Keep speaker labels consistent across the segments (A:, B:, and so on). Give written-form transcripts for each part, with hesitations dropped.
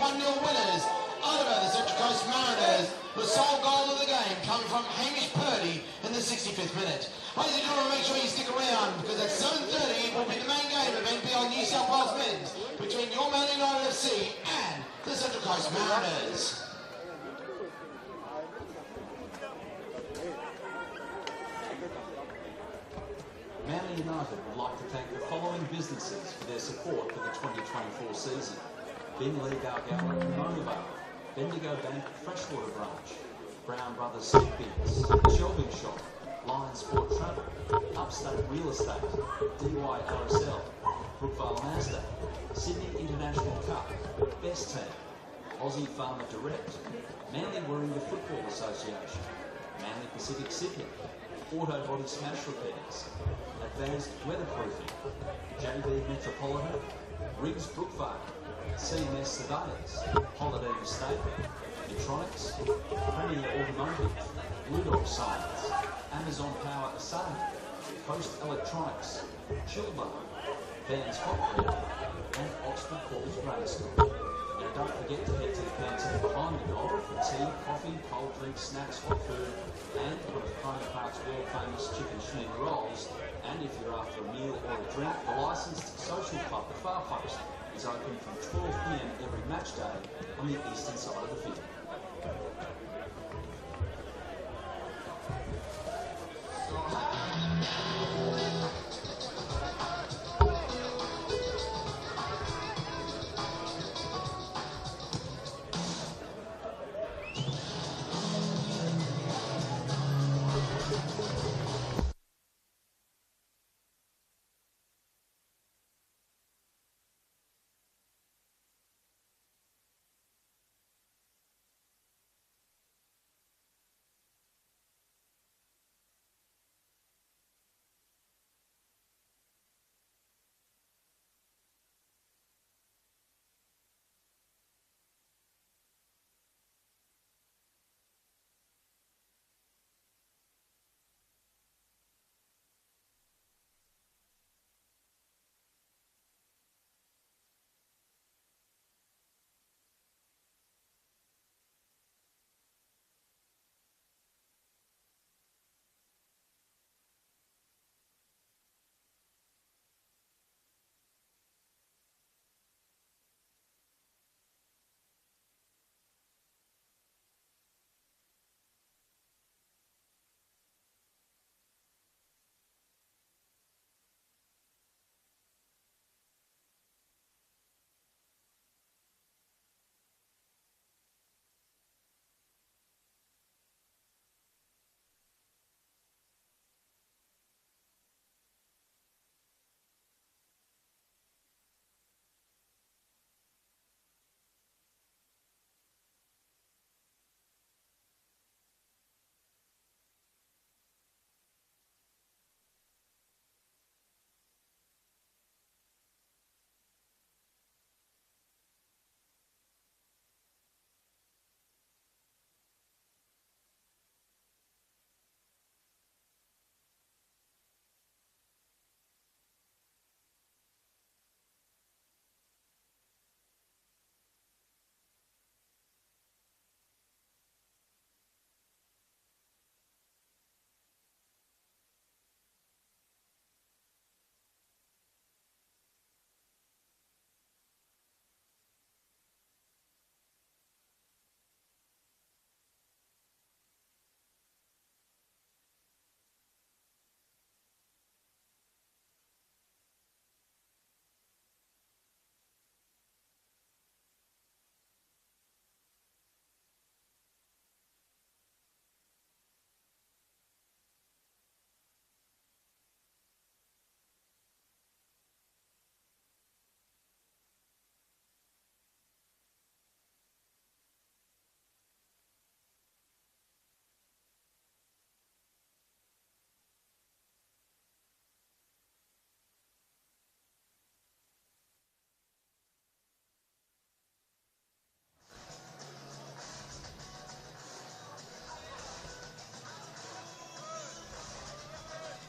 A: 1-0 winners over the Central Coast Mariners. The sole goal of the game coming from Hamish Purdy in the 65th minute. Ladies and gentlemen, make sure you stick around because at 7:30 it will be the main game of NPL New South Wales Men's between your Man United FC and the Central Coast Mariners.
B: Manly United would like to thank the following businesses for their support for the 2024 season. Ben Lee Balgala, Monavale, Bendigo Bank Freshwater Branch, Brown Brothers Stick Bins, Shelving Shop, Lion Sport Travel, Upstate Real Estate, DYRSL, Brookvale Mazda, Sydney International Cup, Best Team, Aussie Farmer Direct, Manly Warringah Football Association, Manly Pacific Sydney, Auto Body Smash Repairs, Advanced Weatherproofing, JB Metropolitan, Riggs Brookvale, CMS Surveyors, Holiday Estate, Metronics, Premier Automotive, Blue Dog Science, Amazon Power Assay, Coast Electronics, Chillbar, Vans Hot and Oxford Falls Grammar School. Now don't forget to head to the canteen behind the goal for tea, coffee, cold drinks, snacks, hot food, and one of Cromer Park's world famous chicken schmear rolls. And if you're after a meal or a drink, the licensed social club, the Far Post, is open from 12 p.m. every match day on the eastern side of the field.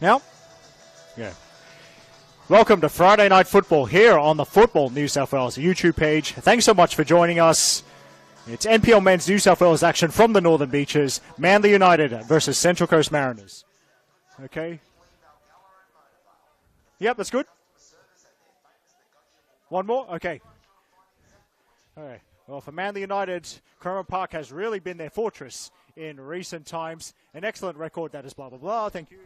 C: Now? Yeah. Welcome to Friday Night Football here on the Football New South Wales YouTube page. Thanks so much for joining us. It's NPL Men's New South Wales action from the Northern Beaches. Manly United versus Central Coast Mariners. Okay. Yep, that's good. One more? Okay. All right. Well, for Manly United, Cromer Park has really been their fortress in recent times. An excellent record, that is blah, blah, blah. Thank you.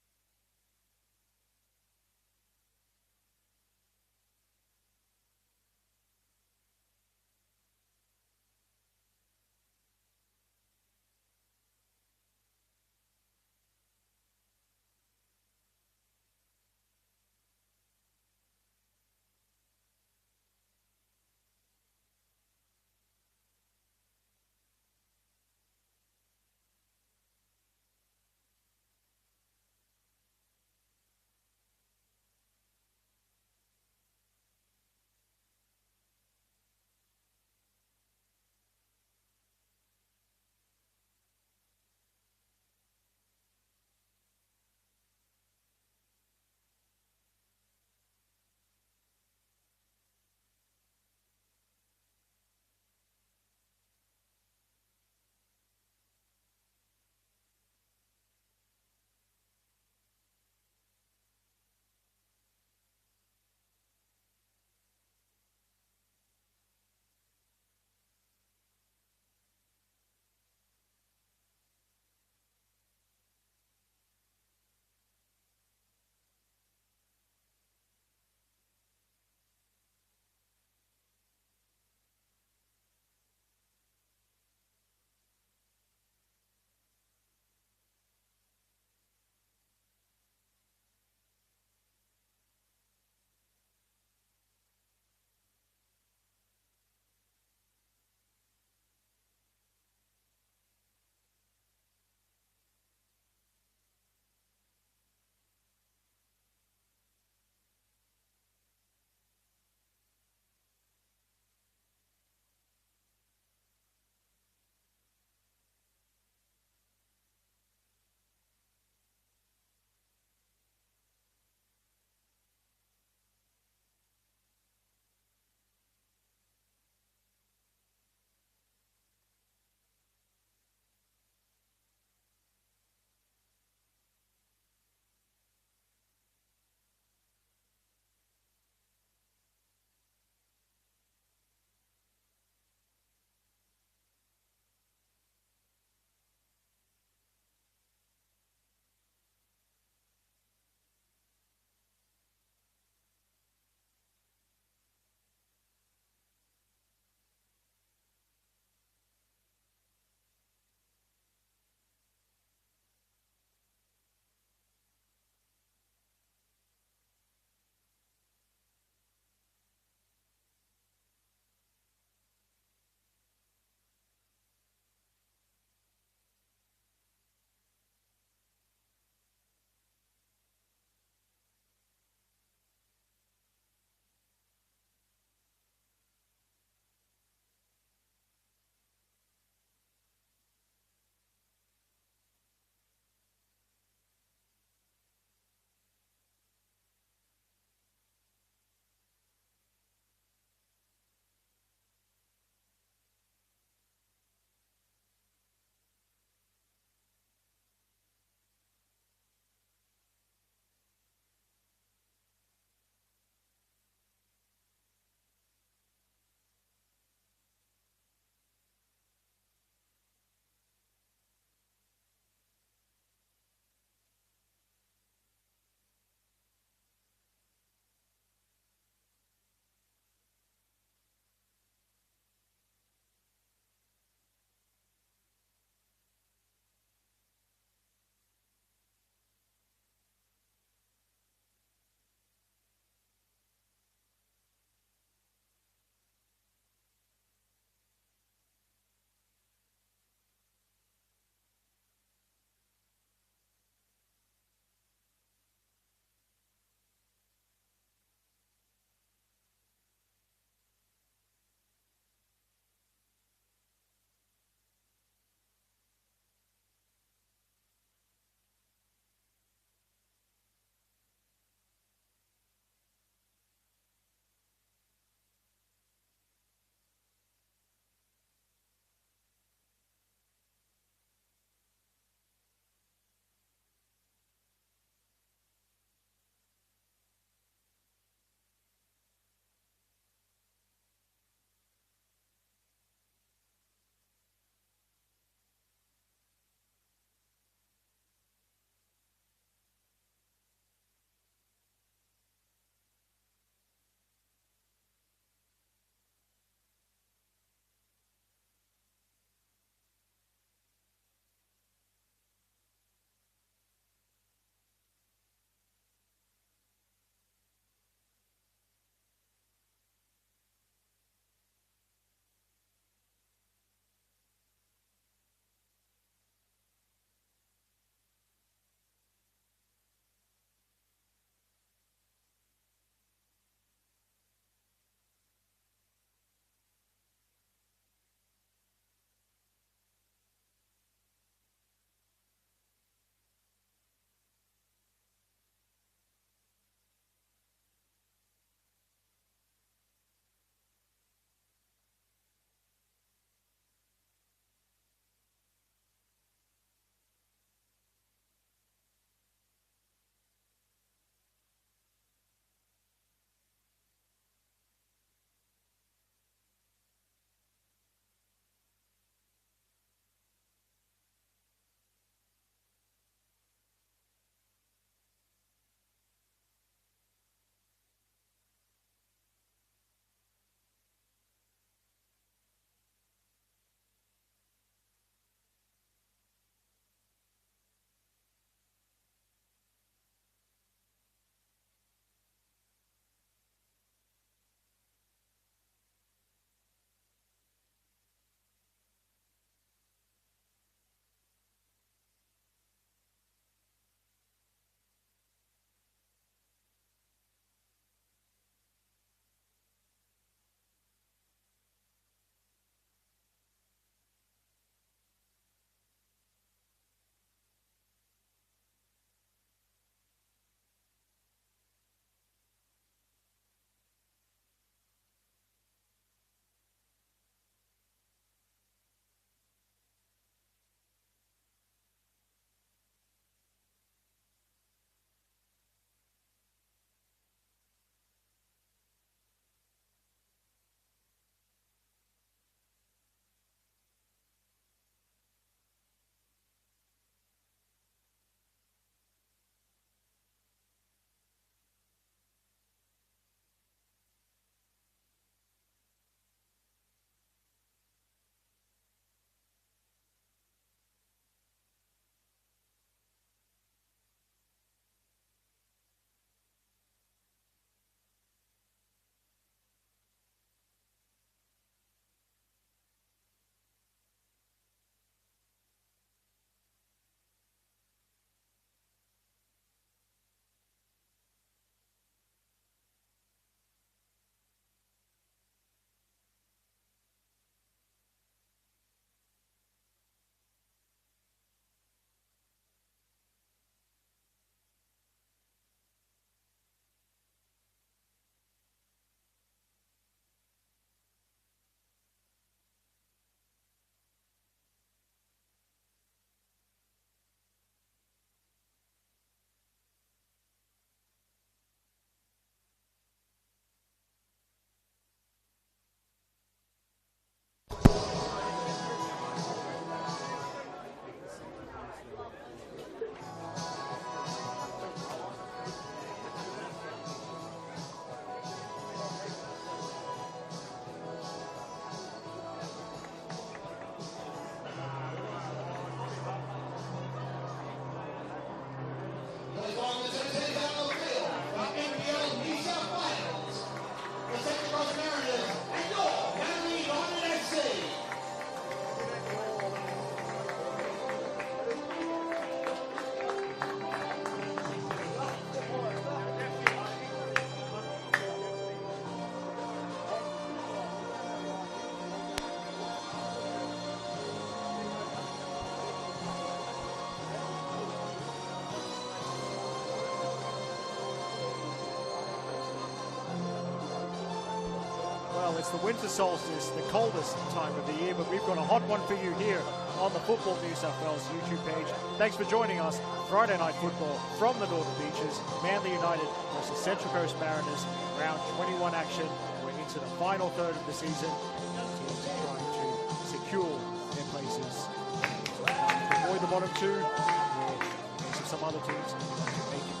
C: Well, it's the winter solstice, the coldest time of the year, but we've got a hot one for you here on the Football New South Wales YouTube page. Thanks for joining us. Friday night football from the Northern Beaches. Manly United versus Central Coast Mariners. Round 21 action. We're into the final third of the season. Teams are trying to secure their places. So to avoid the bottom two, we're some other teams to make it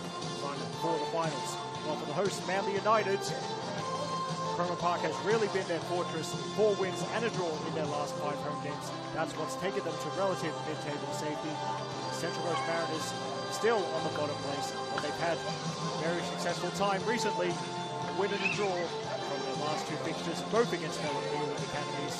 C: for the finals. Well, for the hosts, Manly United, Cromer Park has really been their fortress. 4 wins and a draw in their last 5 home games. That's what's taken them to relative mid-table safety. Central Coast Mariners still on the bottom place, but they've had a very successful time recently. A win and a draw from their last 2 fixtures, both against Melbourne Academies,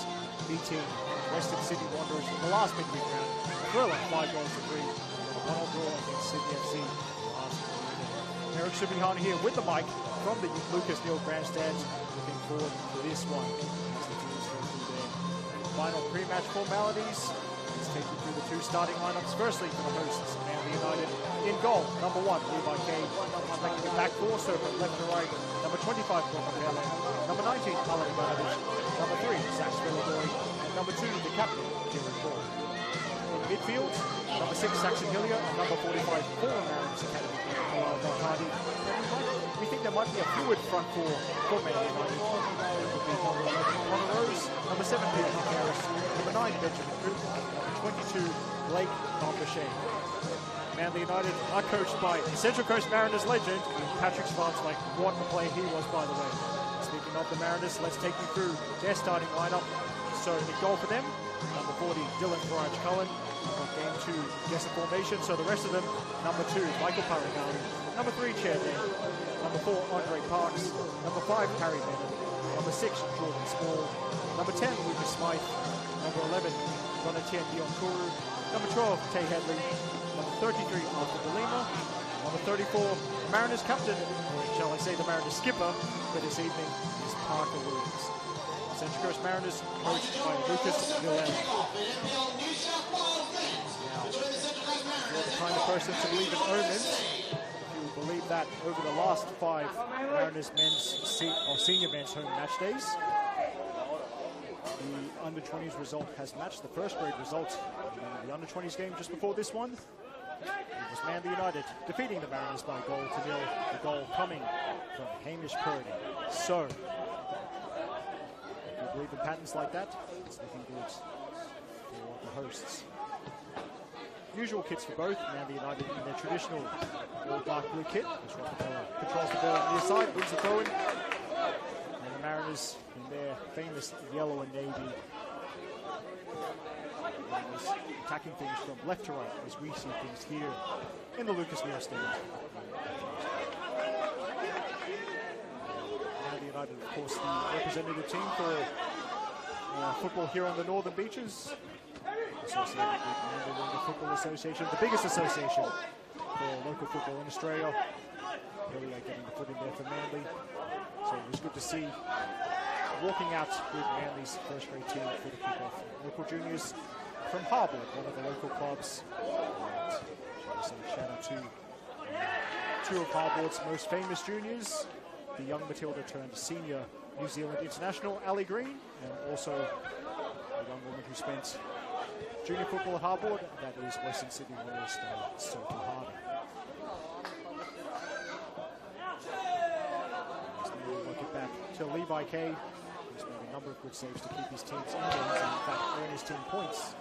C: beating Western Sydney Wanderers in the last midweek round. A thriller, 5 goals to 3. And a 1-1 draw against Sydney FC last week. Eric Subihan here with the mic from the Lucas Neal Grandstand. Looking forward to this one as the teams go through their final pre-match formalities. Let's take you through the 2 starting lineups. Firstly, for the hosts, Manly United in goal. Number 1, Levi Kay, making it back 4, so from left to right. Number 25, Gordon Pele. Number 19, Alan Ivanovic. Number 3, Zach Spilladori. And number 2, the captain, Jared Paul. In midfield, number 6, Saxon Hillier. And number 45, former Mariners Academy, Bilal Belkadi. We think there might be a fluid front 4 for Manly United. It would be number 11, Connor Rose. Number 7, Peter Harris. Number 9, Benjamin Drew. Number 22, Blake Bombachet. Manly United are coached by Central Coast Mariners legend Patrick Schwarzwijk. What a player he was, by the way. Speaking of the Mariners, let's take you through their starting lineup. So in goal for them, number 40, Dylan Farage Cullen. Game 2, guess the formation. So the rest of them, number 2, Michael Paragani. Number 3, Chair Dan. Number 4, Andre Parks. Number 5, Harry Bennett. Number 6, Jordan Small. Number 10, Lucas Smythe. Number 11, Donatien Dionkuru. Number 12, Tay Headley. Number 33, Arthur De Lima. Number 34, Mariners captain, or shall I say the Mariners skipper for this evening, is Parker Williams. Central Coast Mariners coached by Lucas Neal. You're the kind of person to believe in omens. If you believe that over the last 5 Mariners senior men's home match days, the under-20s result has matched the first grade result in the under-20s game just before this one. It was Manly United defeating the Mariners by 1-0. The goal coming from Hamish Purdy. So, if you believe in patterns like that, it's looking good for the hosts. Usual kits for both. Manly United in their traditional all dark blue kit, as Rockefeller controls the ball on the near side, wins the throw-in. And the Mariners in their famous yellow and navy. Attacking things from left to right as we see things here in the Lucas Neal Stadium. Manly United, of course, the representative team for football here on the Northern Beaches. Associated with Manly United Football Association, the biggest association for local football in Australia. Really getting the foot in there for Manly. So it was good to see walking out with Manly's first grade team for the kickoff. Local juniors from Harbour, one of the local clubs. And shout out to 2 of Harbour's most famous juniors, the young Matilda turned senior New Zealand international, Ali Green, and also a young woman who spent junior football at Harbour, that is Western Sydney Wanderers star Sophie Harder. We'll get back to Levi Kay, who's made a number of good saves to keep his teams in games and in fact earn his team points.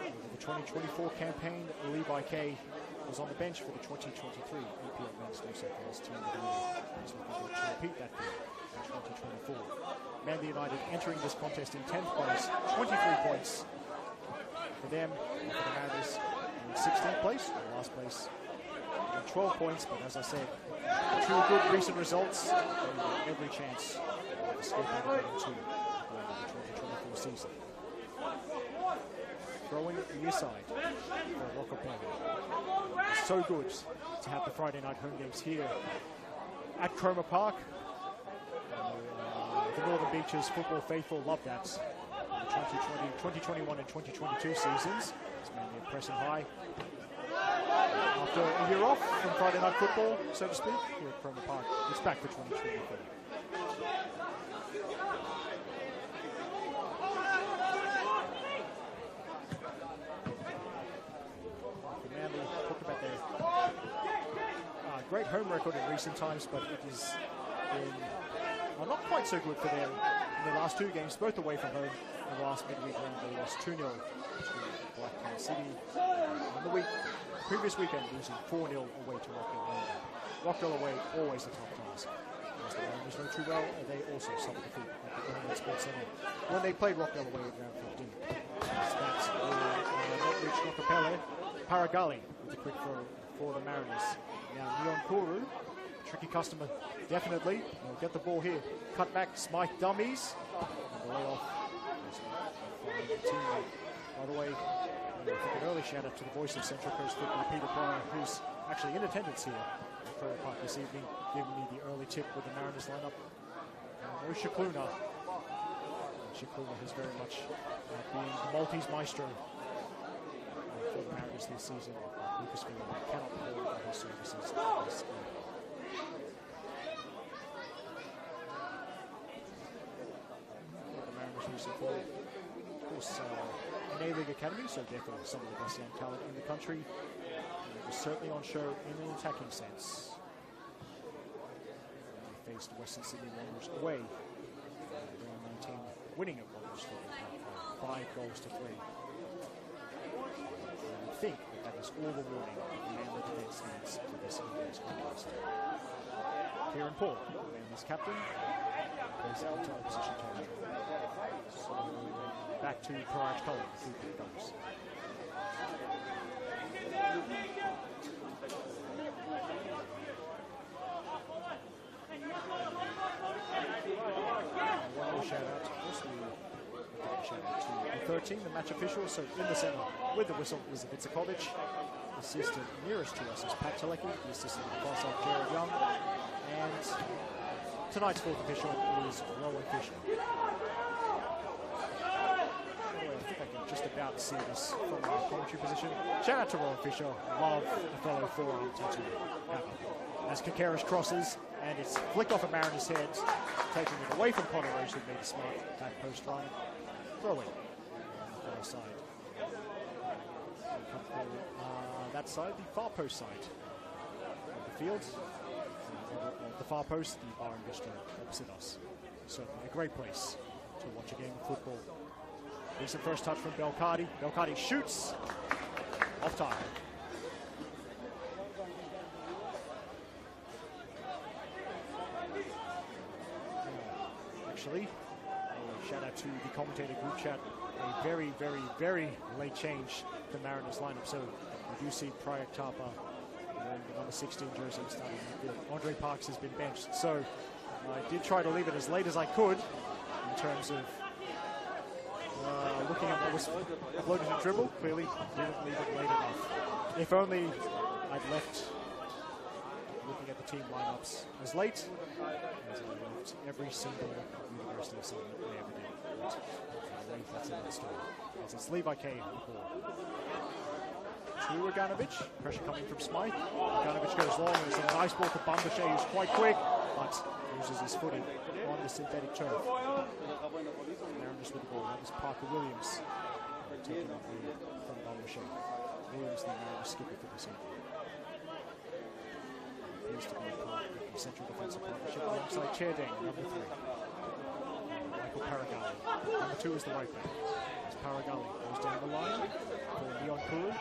C: Over the 2024 campaign, Levi Kay was on the bench for the 2023 NPL Men's New South Wales team of the year. He's looking forward to repeat that in 2024. Manly United entering this contest in 10th place, 23 points for them, and for the Mariners in 16th place, in last place, 12 points, but as I said, 2 good recent results, and every chance to escape out of into the 2024 season. Throwing near side for Rockefeller. It's so good to have the Friday night home games here at Cromer Park. The Northern Beaches football faithful love that. The 2021 and 2022 seasons, it's mainly a pressing high. After a year off from Friday night football, so to speak, here at Cromer Park, it's back for 2024. Manly, talked about their great home record in recent times, but it has been not quite so good for them in the last two games, both away from home. In the last midweek round, they lost 2-0 to Blacktown City. On the previous weekend, losing 4-0 away to Rockdale away. Rockdale away, always a tough task. As the Mariners know too well, they also suffered defeat at the Government Sports Centre when they played Rockdale away in round 15. That's not reached Nokapele. Paragali with a quick throw for the Mariners. Now Leon Kuru, tricky customer, definitely. He'll get the ball here. Cut back, Smite dummies. And the layoff. By the way, I think an early shout out to the voice of Central Coast football, Peter Pryor, who's actually in attendance here at Prairie Park this evening, giving me the early tip with the Mariners lineup. No Shikluna. Shikluna has very much been the Maltese maestro for the Mariners this season. Lucasville cannot afford his services this year. The Mariners recent forward, of course, an A-League academy, so therefore some of the best young talent in the country. And it was certainly on show in an attacking sense. They faced Western Sydney Wanderers away, round 19, winning at Wanderers 5-3. I think that is all the warning the Manly defence needs for this evening's contest. Kieran Paul, Manly's captain, plays into opposition territory. So back to Paraj Cullen, who goes. One more shout out, shout out to the 13, the match official. So in the centre with the whistle is Vicikovic. The assistant nearest to us is Pat Telecki. The assistant on the far side, Gerald Young. And tonight's fourth official is Rowan Fisher. Anyway, I think I can just about see this from my commentary position. Shout out to Rowan Fisher. Love a fellow forearm tattoo. As Kakarish crosses, and it's flicked off a Mariner's head, taking it away from Connor Roach, who made a smart back post run. Throwing on the far side. That side, the far post side of the field. The far post, the bar and bistro opposite us. Certainly a great place to watch a game of football. Decent first touch from Belcardi. Belcardi shoots off target. Actually, shout out to the commentator group chat. A very, very, very late change to Mariners lineup. So we do see Pryor Tapa wearing the number 16 jersey starting midfield. Andre Parks has been benched. So I did try to leave it as late as I could in terms of looking at what was uploaded to dribble. Clearly didn't leave it late enough. If only I'd left looking at the team lineups as late as I left every single University assignment we ever did. That's another story. As it's Levi Kay on the ball. To Raganovic. Pressure coming from Smythe. Raganovic goes long. It's a nice ball to Bumbashe, who's quite quick, but loses his footing on the synthetic turf. Mariners with the ball. That was Parker Williams taking up the from Bumbashe. Williams, the Mariners skipper for this evening. Appears to be a part of the central defensive partnership alongside Cherdang, number 3. Michael Paragali. Number 2 is the right back. As Paragali goes down the line for Leon Kuru.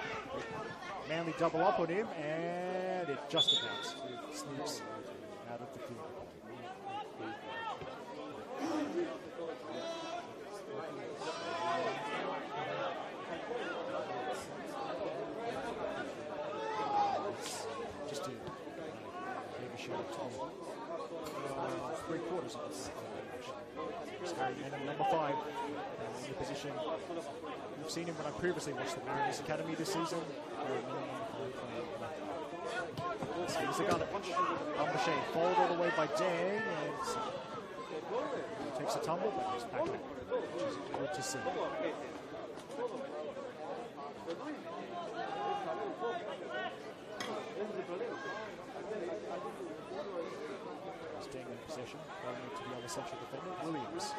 C: Manly double up on him, and it just about sneaks out of the field. Just to give a shout out to the 3/4 of this. And number 5 in the position. We've seen him when I previously watched the Mariners Academy this season. Here's the Gunnovich. Bumbashe fouled all the way by Dang, and takes a tumble, but he's back up, which is good to see. Dang possession, going into the other central defender, Williams.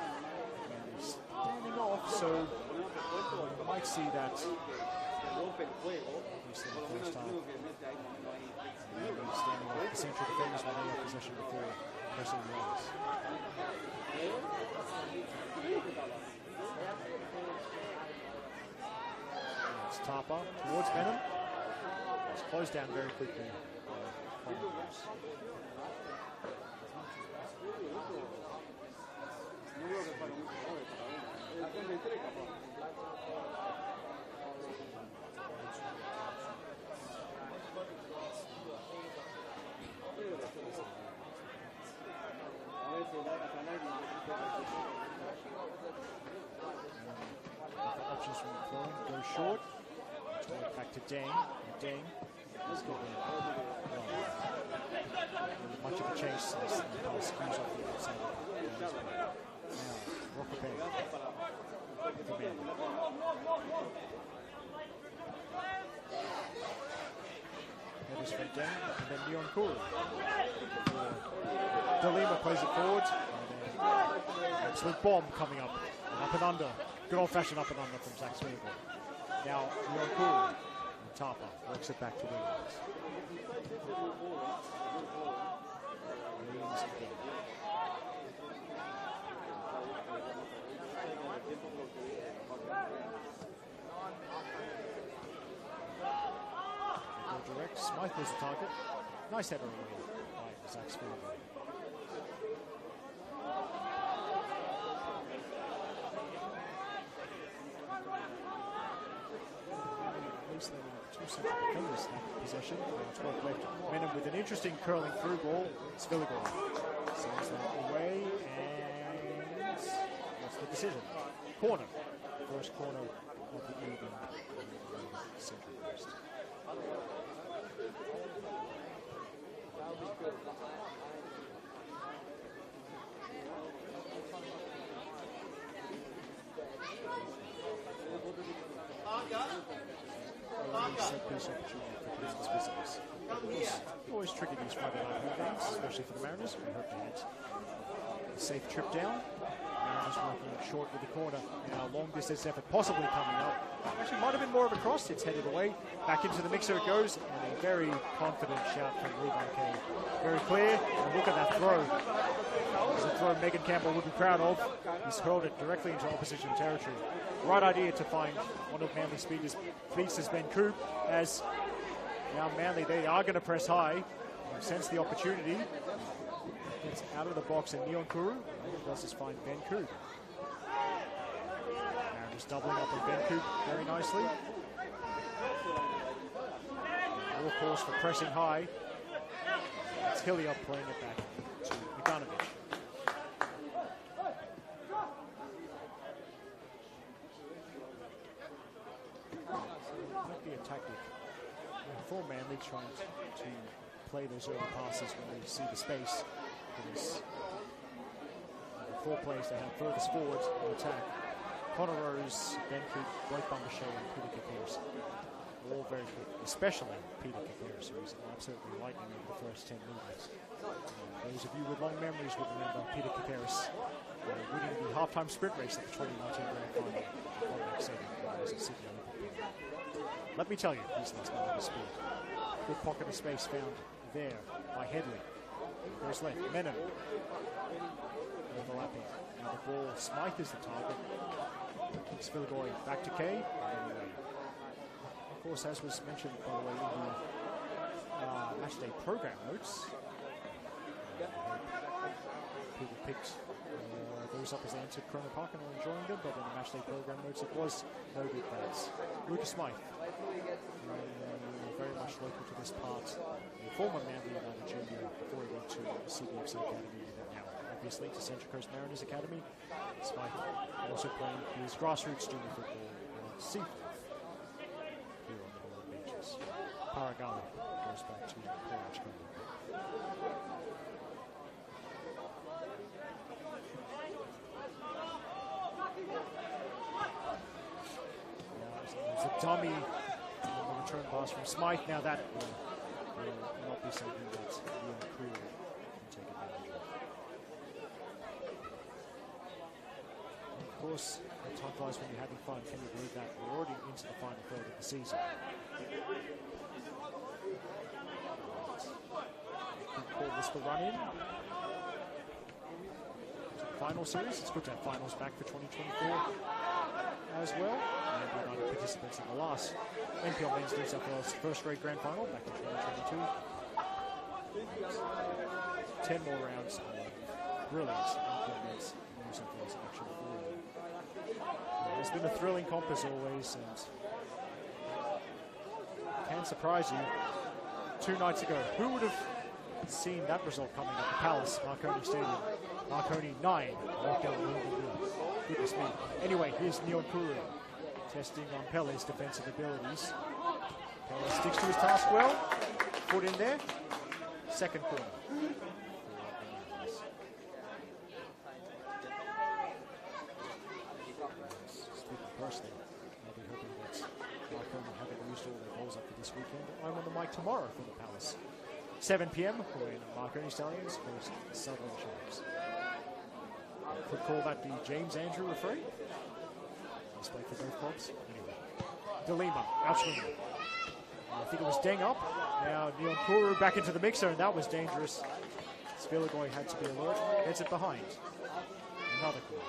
C: And he's standing off, so you might see that obviously in the first half. Standing off the central defenders when they have possession before pressing the others. It's Tapa towards Benham. It's closed down very quickly. Options from the phone go short. Back to Dang. Dang is getting much of a chase as the pass comes off the outside. Now, Rocker Bay. Headers from Dang, and then Leon Kuru. Delima plays it forward. Absolute bomb coming up. Up and under. Good old-fashioned up and under from Zach Smeagol. Now, Leon Kuru. And Tapa works it back to Williams. Williams again. Go direct. Smythe was the target. Nice header away by Zach Smeagol. Two central defenders have possession. 12 left. Menem with an interesting curling through ball. It's Villigor. Sends that away, and what's the decision? Corner. First corner of the evening. Central Coast. Set piece opportunity for Brisbane's visitors. Always tricky these Friday night home games, especially for the Mariners. We hope they had a safe trip down. Mariners working short with the corner. Now long distance effort possibly coming up. Actually might have been more of a cross. It's headed away. Back into the mixer it goes. And a very confident shout from Levi Kay. Very clear. And look at that throw. It's a throw Megan Campbell would be proud of. He's hurled it directly into opposition territory. Right idea to find one of Manly's fleets as Ben Coop, as now Manly, they are going to press high. Sense the opportunity. Gets out of the box and Leon Kuru. All he does is find Ben Coop. Mariners doubling up on Ben Coop very nicely. More course for pressing high. It's Hilliard playing it back to Bogdanovic. Might be a tactic for Manly trying to play those early passes when they see the space. Because the 4 players they have furthest forward in attack. Connor Rose, Ben Coop, Blake Bumbershow, and Peter Kapiris. All very good, especially Peter Kapiris, who is absolutely lightning over the first 10 movements. Those of you with long memories would remember Peter Kapiris winning the halftime sprint race at the 2019 Grand Final. Let me tell you, he's not going to speed. Good pocket of space found there by Headley. Goes left, Menem. Overlapping. Now the ball, Smythe is the target. It's Villigor back to Kay. Of course, as was mentioned, by the way, in the matchday program notes, people picked those up as they entered Corona Park and are enjoying them, but in the matchday program notes it was noted that Lucas Smythe, very much local to this part, a former Manly United junior before he went to the CBFC Academy and now obviously to Central Coast Mariners Academy. Smythe also playing his grassroots junior football at Seaforth here on the Northern Beaches. Paragala goes back to Courage Company. It's a dummy return pass from Smythe. Now that will not be something that Leon Crew can take advantage of. course, time flies when you're having fun. Can you believe that? We're already into the final third of the season. Good call was the run in. Final series. It's good to have finals back for 2024 as well. And we're not participants in the last NPL Men's New South Wales first grade grand final back in 2022. 10 more rounds of brilliant NPL Men's New South Wales action for you. It's been a thrilling comp as always, and can surprise you. 2 nights ago, who would have seen that result coming at the Palace, Marconi Stadium? Marconi 9, goodness me. Anyway, here's Neon Kuru testing on Pele's defensive abilities. Pele sticks to his task well. Foot in there. Second corner. Speaking personally, I'll be hoping that Marconi haven't used all their goals up for this weekend. I'm on the mic tomorrow for the Palace. 7 p.m. when Marconi Stallions host Southern Sharks. Could call that the James Andrew referee. He's played for both clubs. Anyway, DeLima, outswinging. I think it was Deng up. Now Neon Kuru back into the mixer, and that was dangerous. Spillagoy had to be alert. Gets it behind. Another corner.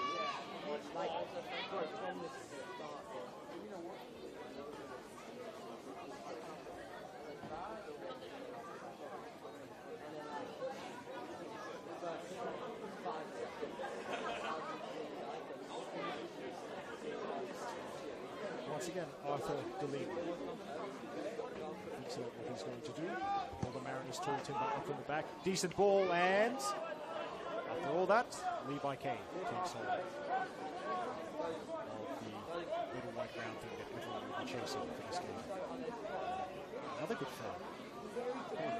C: Once again, Arthur DeLima thinks about what he's going to do. All the Mariners tall timber up from the back. Decent ball, and after all that, Levi K takes hold of the little white round thing that everyone will be chasing for this game. Another good throw.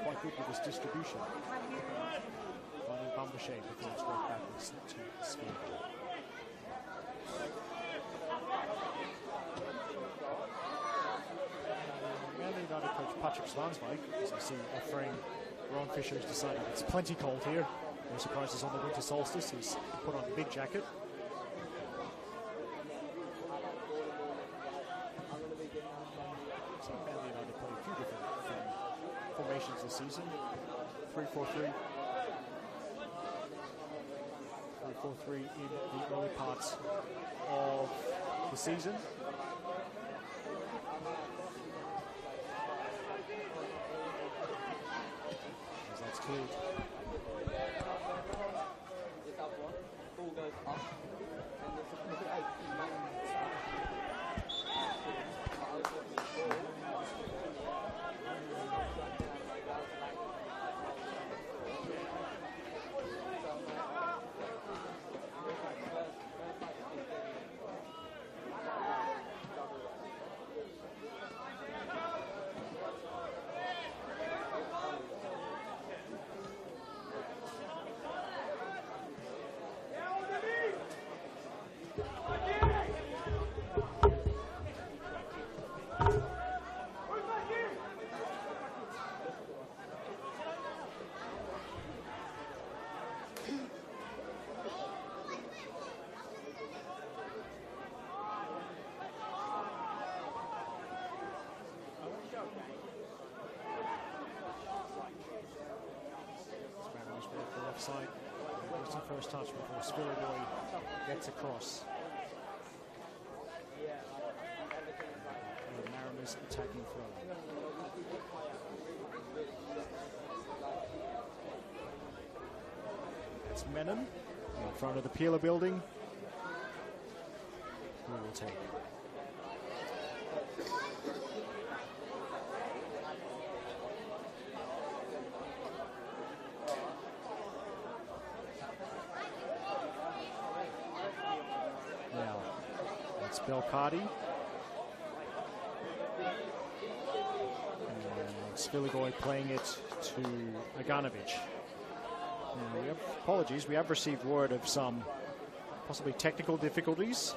C: Quite good with his distribution. Finding Bumbershay before it's right backwards to the speed. Manly United coach Patrick Svansvik, as you see off-frame, Ron Fisher has decided it's plenty cold here. No surprises on the winter solstice. He's put on a big jacket. So Manly United played a few different formations this season. 3-4-3. 3-4-3 in the early parts of the season. As that's cleared.
D: Ball goes up, and there's a 8
C: Side. It's the first touch before Spillagoy gets across. And the Mariners attacking throw. That's Menon in front of the Peeler building. Who will take? Belcardi. And Spillagoy playing it to Aganovic. We have apologies. We have received word of some possibly technical difficulties.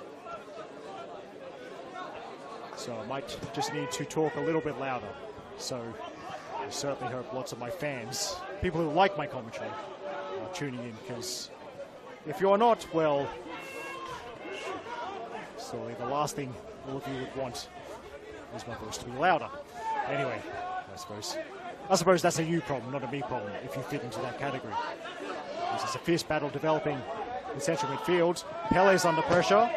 C: So I might just need to talk a little bit louder. So I certainly hope lots of my fans, people who like my commentary, are tuning in, because if you're not, well, Surely the last thing all of you would want is my voice to be louder. Anyway, I suppose that's a you problem, not a me problem, if you fit into that category. This is a fierce battle developing in central midfield. Pele's under pressure.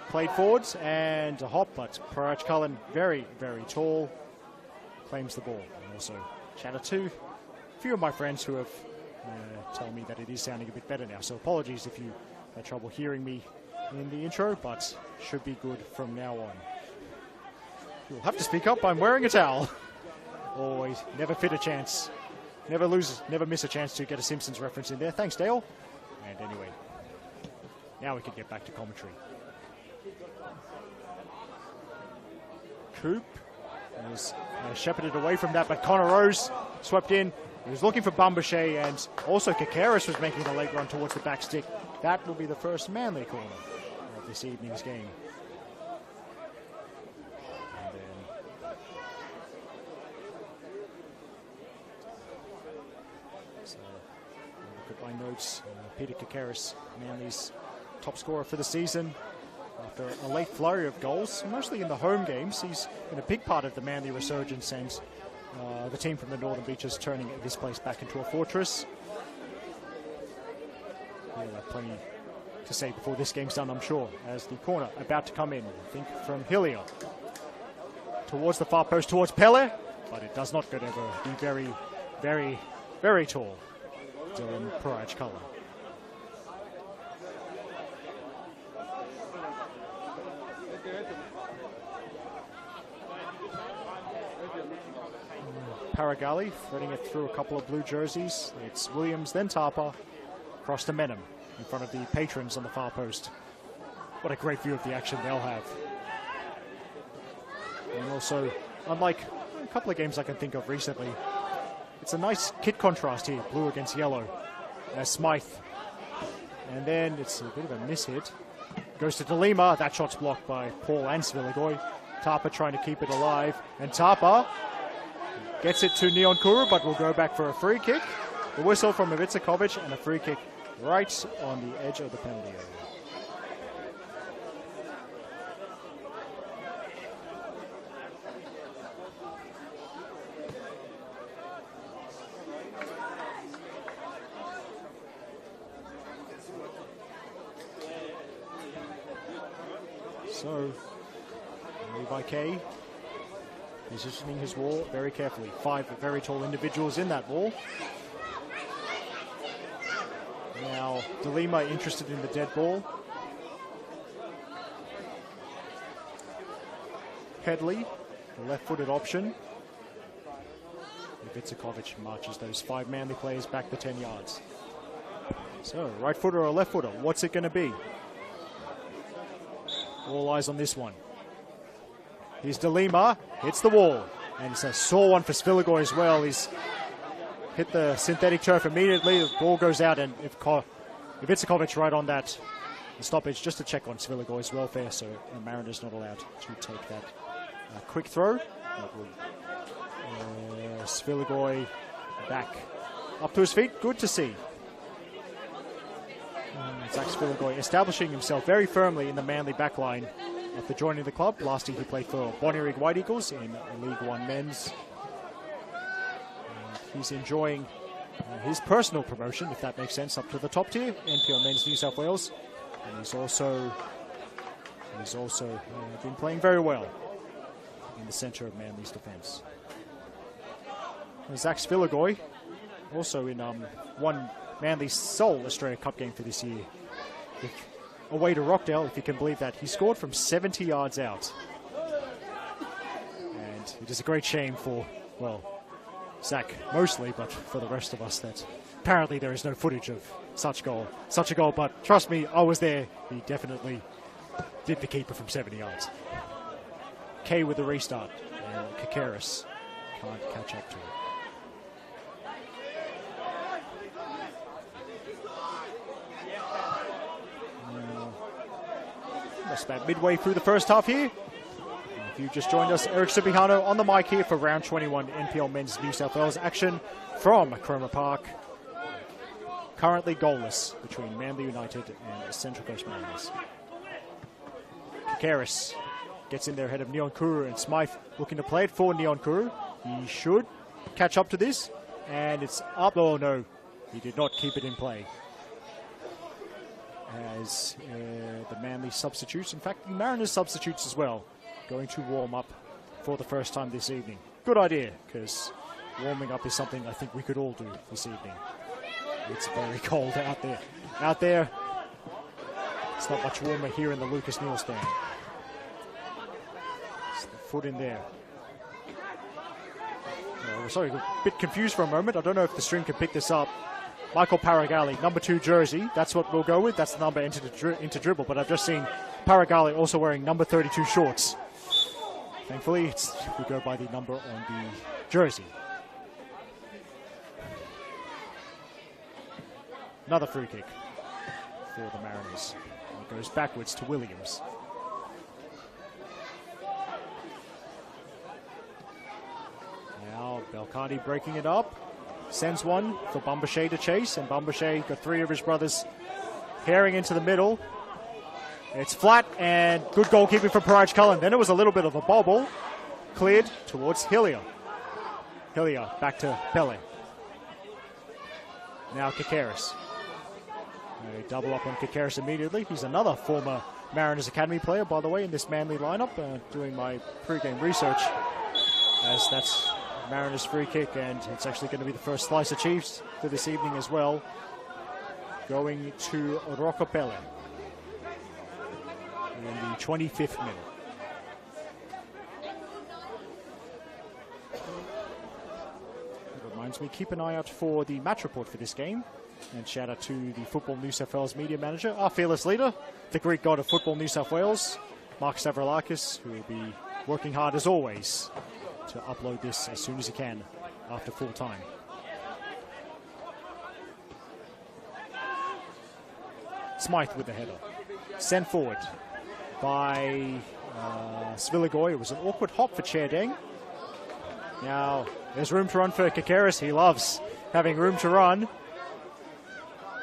C: Played forwards and a hop, but Paraj Cullen, very, very tall, claims the ball. And also chatted to a few of my friends who have told me that it is sounding a bit better now. So apologies if you had trouble hearing me in the intro, but should be good from now on. You'll have to speak up. I'm wearing a towel. Always, never fit a chance. Never miss a chance to get a Simpsons reference in there. Thanks, Dale. And anyway, now we can get back to commentary. Coop was shepherded away from that, but Connor Rose swept in. He was looking for Bumbershay, and also Kakaris was making a late run towards the back stick. That will be the first Manly corner of this evening's game. And then, so, look at my notes. Peter Kakaris, Manly's top scorer for the season. After a late flurry of goals, mostly in the home games, he's been a big part of the Manly resurgence and the team from the Northern Beaches turning this place back into a fortress. We'll have plenty to say before this game's done, I'm sure, as the corner about to come in, I think from Hillier. Towards the far post, towards Pele, but it does not go over the very, very, very tall Dylan Paraj Cullen. Paragali threading it through a couple of blue jerseys. It's Williams, then Tapa, across to Menem in front of the patrons on the far post. What a great view of the action they'll have. And also, unlike a couple of games I can think of recently, it's a nice kit contrast here, blue against yellow, as Smythe. And then it's a bit of a mishit. Goes to DeLima. That shot's blocked by Paul and Sviligoi. Tapa trying to keep it alive. And Tapa gets it to Neon Kuru, but will go back for a free kick. The whistle from Ivica Kovic and a free kick right on the edge of the penalty area. So, Levi K positioning his wall very carefully. 5 very tall individuals in that wall. Now, DeLima interested in the dead ball. Headley, the left-footed option. Vicikovic marches those 5 Manly players back the 10 yards. So, right footer or left footer, what's it going to be? All eyes on this one. Here's DeLima, hits the wall. And it's a sore one for Sviligoi as well. He's hit the synthetic turf immediately. The ball goes out, and Vicikovic right on that stoppage just to check on Svilagoy's welfare. So Mariners not allowed to take that quick throw. Sviligoi back up to his feet. Good to see. Zach Sviligoi establishing himself very firmly in the Manly backline after joining the club. Last year he played for Bonnyrigg White Eagles in League One Men's. And he's enjoying his personal promotion, if that makes sense, up to the top tier, NPL Men's New South Wales. And he's also been playing very well in the centre of Manly's defence. Zach Sviligoi also in one Manly's sole Australia Cup game for this year. Away to Rockdale, if you can believe that. He scored from 70 yards out. And it is a great shame for, well, Zach mostly, but for the rest of us that apparently there is no footage of such a goal. But trust me, I was there. He definitely did the keeper from 70 yards. K with the restart. And Kakaris can't catch up to it. That's about midway through the first half here. If you just joined us, Eric Subihano on the mic here for round 21 NPL Men's New South Wales action from Cromer Park. Currently goalless between Manly United and Central Coast Mariners. Kakaris gets in there ahead of Neonkuru, and Smythe looking to play it for Neonkuru. He should catch up to this, and it's up. Oh no, he did not keep it in play. As the Manly substitutes, in fact the Mariners substitutes as well, going to warm up for the first time this evening. Good idea, because warming up is something I think we could all do this evening. It's very cold out there. Out there, it's not much warmer here in the Lucas Neal stand. It's the foot in there. Oh, sorry, a bit confused for a moment. I don't know if the stream can pick this up. Michael Paragalli, number 2 jersey. That's what we'll go with. That's the number into dribble. But I've just seen Paragalli also wearing number 32 shorts. Thankfully, we go by the number on the jersey. Another free kick for the Mariners. It goes backwards to Williams. Now Belcardi breaking it up. Sends one for Bumbershay to chase, and Bumbershay got 3 of his brothers herring into the middle. It's flat, and good goalkeeping from Paraj Cullen. Then it was a little bit of a bobble. Cleared towards Hillier. Hillier back to Pele. Now Kakaris. They double up on Kakaris immediately. He's another former Mariners Academy player, by the way, in this Manly lineup. Doing my pre-game research, as that's Mariners free kick, and it's actually going to be the first slice of Chiefs for this evening as well. Going to Rocopele in the 25th minute. It reminds me, keep an eye out for the match report for this game. And shout out to the Football New South Wales media manager, our fearless leader, the Greek god of Football New South Wales, Mark Stavroulakis, who will be working hard as always to upload this as soon as he can after full time. Smythe with the header. Sent forward by Svilagoy. It was an awkward hop for Cherdeng. Now, there's room to run for Kakaris. He loves having room to run.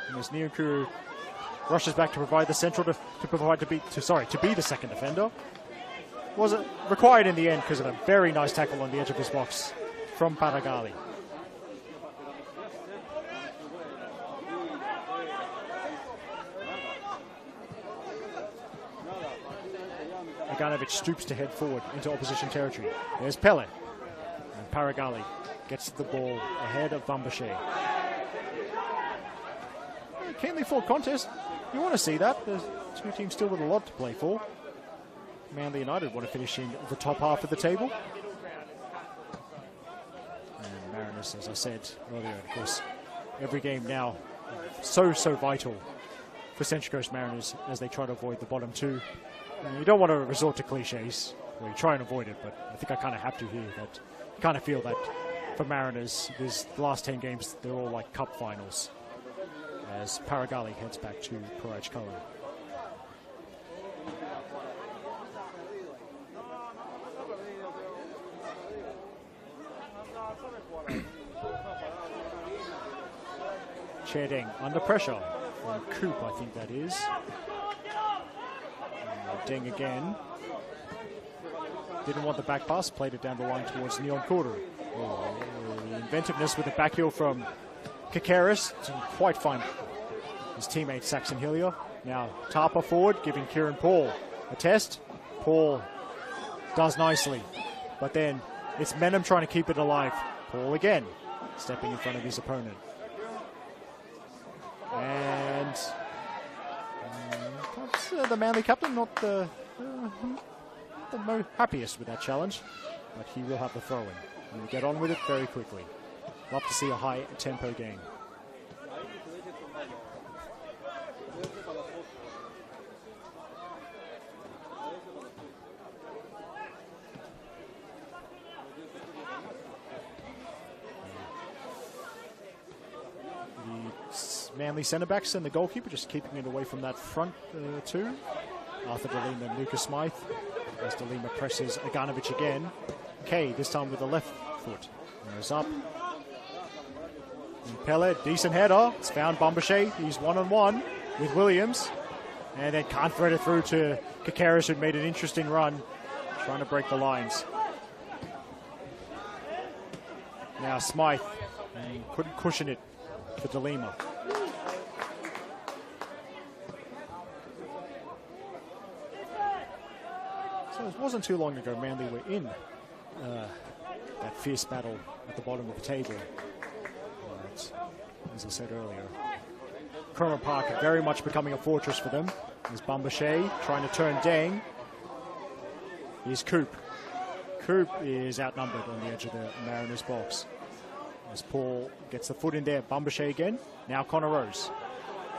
C: And as Neonkuru rushes back to provide the central to be the second defender. Wasn't required in the end because of a very nice tackle on the edge of his box from Paragalli. Aganovic stoops to head forward into opposition territory. There's Pele. And Paragalli gets the ball ahead of Bumbershay. Keenly fought contest. You want to see that. There's 2 teams still with a lot to play for. Manly United want to finish in the top half of the table. And Mariners, as I said earlier, of course, every game now so vital for Central Coast Mariners as they try to avoid the bottom 2. And you don't want to resort to cliches. Well, you try and avoid it, but I think I kind of have to here. That you kind of feel that for Mariners, the last 10 games, they're all like cup finals. As Paragalli heads back to Paraj Cullen. Cherdeng under pressure from Coop, I think that is. Deng again. Didn't want the back pass, played it down the line towards Neonkuru. The inventiveness with the back heel from Kakaris didn't quite find his teammate Saxon Hillier. Now Tapa forward, giving Kieran Paul a test. Paul does nicely, but then it's Menem trying to keep it alive. Paul again, stepping in front of his opponent. And perhaps the Manly captain not the most happiest with that challenge, but he will have the throw-in. And we'll get on with it very quickly. Love to see a high-tempo game. The Manly centre-backs and the goalkeeper just keeping it away from that front 2. Arthur DeLima and Lucas Smythe. As DeLima presses Aganovic again. Kay, this time with the left foot. Goes up. And Pele, decent header. It's found Bumbershay. He's one-on-one with Williams. And then can't thread it through to Kakaris, who made an interesting run, trying to break the lines. Now Smythe couldn't cushion it for DeLima. So it wasn't too long ago Manly were in that fierce battle at the bottom of the table. But, as I said earlier, Cromer Park very much becoming a fortress for them. There's Bumbershay trying to turn Dang. Here's Coop. Coop is outnumbered on the edge of the Mariners box. As Paul gets the foot in there, Bumbershay again. Now Connor Rose.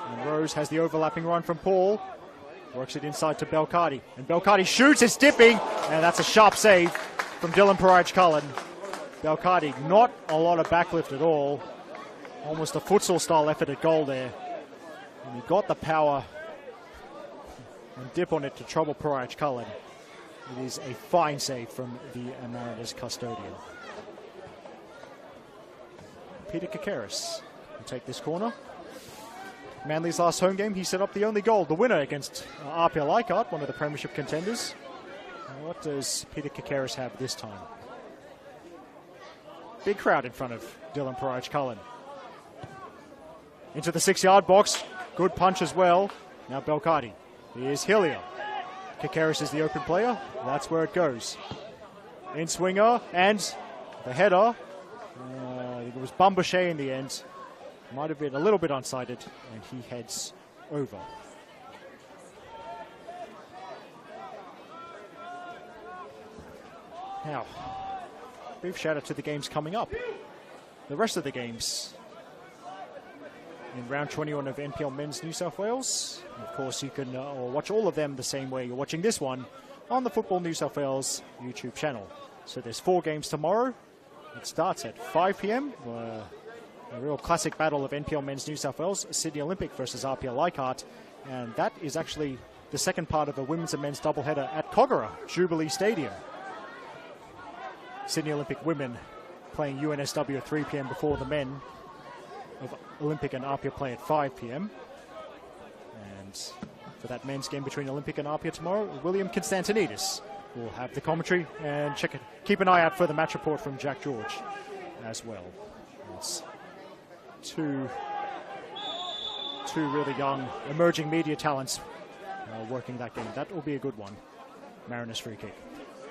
C: And Rose has the overlapping run from Paul. Works it inside to Belcardi. And Belcardi shoots, it's dipping. And that's a sharp save from Dylan Paraj-Cullen. Belcardi, not a lot of backlift at all. Almost a futsal style effort at goal there. And he got the power and dip on it to trouble Paraj-Cullen. It is a fine save from the Mariners custodian. Peter Kakaris will take this corner. Manly's last home game, he set up the only goal, the winner against RPL Leichhardt, one of the premiership contenders. What does Peter Kakaris have this time? Big crowd in front of Dylan Paraj-Cullen. Into the 6-yard box. Good punch as well. Now Belcardi. Here's Hillier. Kakaris is the open player. That's where it goes. In swinger and the header. It was Bumbershay in the end. Might have been a little bit unsighted, and he heads over. Now, brief shout out to the games coming up. The rest of the games in round 21 of NPL Men's New South Wales. Of course, you can watch all of them the same way you're watching this one on the Football New South Wales YouTube channel. So there's 4 games tomorrow. It starts at 5 p.m. A real classic battle of NPL Men's New South Wales, Sydney Olympic versus RPL Leichhardt. And that is actually the second part of a women's and men's doubleheader at Kogarah, Jubilee Stadium. Sydney Olympic women playing UNSW at 3 p.m. before the men of Olympic and RPL play at 5 p.m. And for that men's game between Olympic and RPL tomorrow, William Constantinidis will have the commentary, and keep an eye out for the match report from Jack George as well. It's two really young emerging media talents working that game. That will be a good one. Mariners free kick.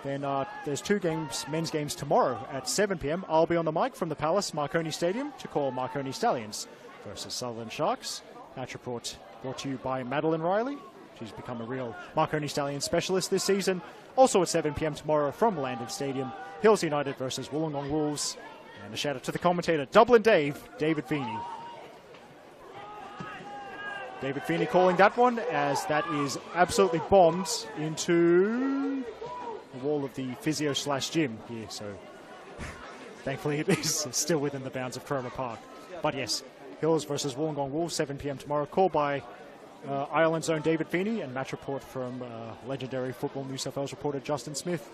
C: Then there's 2 games, men's games tomorrow at 7 p.m. I'll be on the mic from the Palace Marconi Stadium to call Marconi Stallions versus Sutherland Sharks. Match report brought to you by Madeline Riley. She's become a real Marconi Stallions specialist this season. Also at 7 p.m. tomorrow from Landon Stadium, Hills United versus Wollongong Wolves. And a shout out to the commentator, Dublin Dave, David Feeney. David Feeney calling that one, as that is absolutely bombed into the wall of the physio/gym here. So thankfully it is still within the bounds of Cromer Park. But yes, Hills versus Wollongong Wolves, 7 p.m. tomorrow. Called by Ireland's own David Feeney, and match report from legendary Football New South Wales reporter Justin Smith.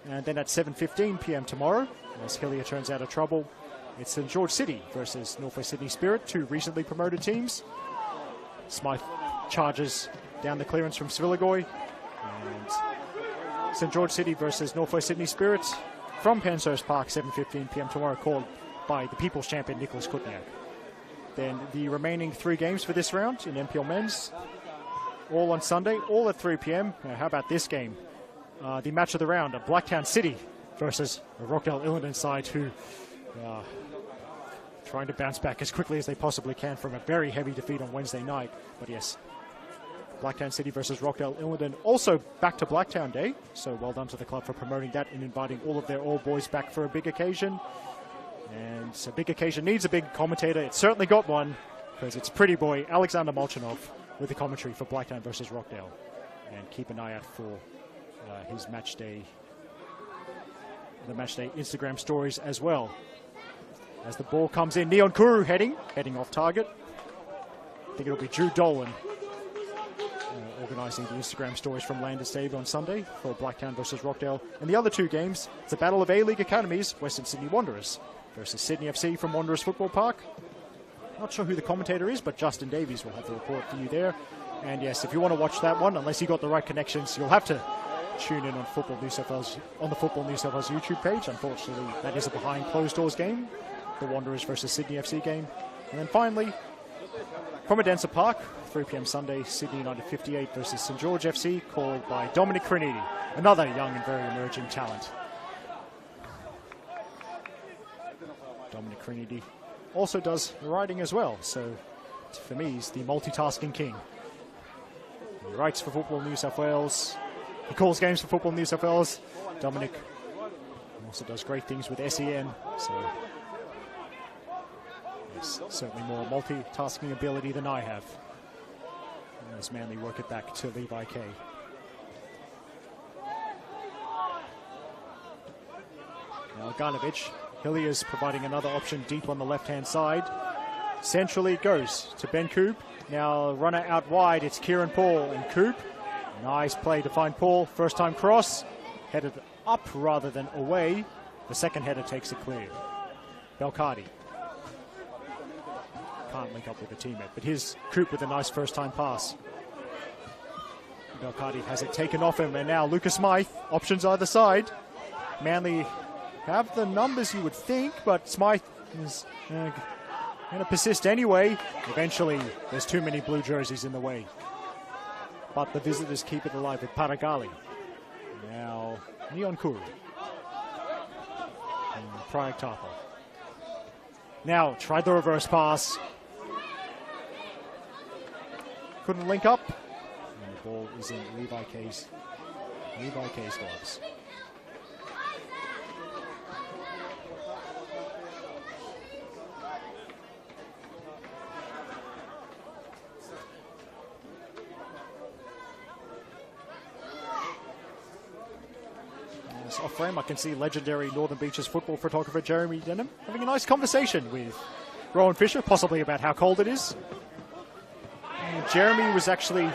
C: And then at 7:15 p.m. tomorrow, as Hillier turns out of trouble, it's St George City versus Northwest Sydney Spirit, 2 recently promoted teams. Smythe charges down the clearance from Svilagoy. And St George City versus Northwest Sydney Spirit from Penshurst Park, 7:15 p.m. tomorrow, called by the People's Champion Nicholas Kutniak. Then the remaining 3 games for this round in NPL Men's, all on Sunday, all at 3 p.m. Now, how about this game? The match of the round, Blacktown City versus the Rockdale Illington side, who trying to bounce back as quickly as they possibly can from a very heavy defeat on Wednesday night. But yes, Blacktown City versus Rockdale Illington, also back to Blacktown Day. So well done to the club for promoting that and inviting all of their old boys back for a big occasion. And a big occasion needs a big commentator. It's certainly got one, because it's pretty boy Alexander Molchanov with the commentary for Blacktown versus Rockdale. And keep an eye out for his match day, the match day Instagram stories as well. As the ball comes in, Neon Kuru heading off target. I think it'll be Drew Dolan organising the Instagram stories from Landon Stadium on Sunday for Blacktown versus Rockdale. And the other 2 games, it's a battle of A-League academies, Western Sydney Wanderers versus Sydney FC from Wanderers Football Park. Not sure who the commentator is, but Justin Davies will have the report for you there. And yes, if you want to watch that one, unless you got the right connections, you'll have to tune in on Football New South Wales, on the Football New South Wales YouTube page. Unfortunately, that is a behind closed doors game, the Wanderers versus Sydney FC game. And then finally, from Adensa Park, 3 p.m. Sunday, Sydney United 58 versus St George FC, called by Dominic Criniti, another young and very emerging talent. Dominic Criniti also does writing as well, so for me, he's the multitasking king. He writes for Football New South Wales. He calls games for Football New South Wales. Dominic also does great things with SEN, so yes, certainly more multitasking ability than I have. And as Manly work it back to Levi K. Now Garnovich, Hilliers providing another option deep on the left-hand side. Centrally goes to Ben Coop. Now runner out wide, it's Kieran Paul and Coop. Nice play to find Paul. First time cross, headed up rather than away. The second header takes it clear. Belcardi can't link up with a teammate, but here's Coop with a nice first time pass. Belcardi has it taken off him, and now Lucas Smythe, options either side. Manly have the numbers you would think, but Smythe is going to persist anyway. Eventually, there's too many blue jerseys in the way. But the visitors keep it alive with Paragali. Now, Neon Kuru. And Prayak Tapa. Now, tried the reverse pass. Couldn't link up. And the ball is in Levi K's gloves. Off frame, I can see legendary Northern Beaches football photographer Jeremy Denham having a nice conversation with Rowan Fisher, possibly about how cold it is. And Jeremy was actually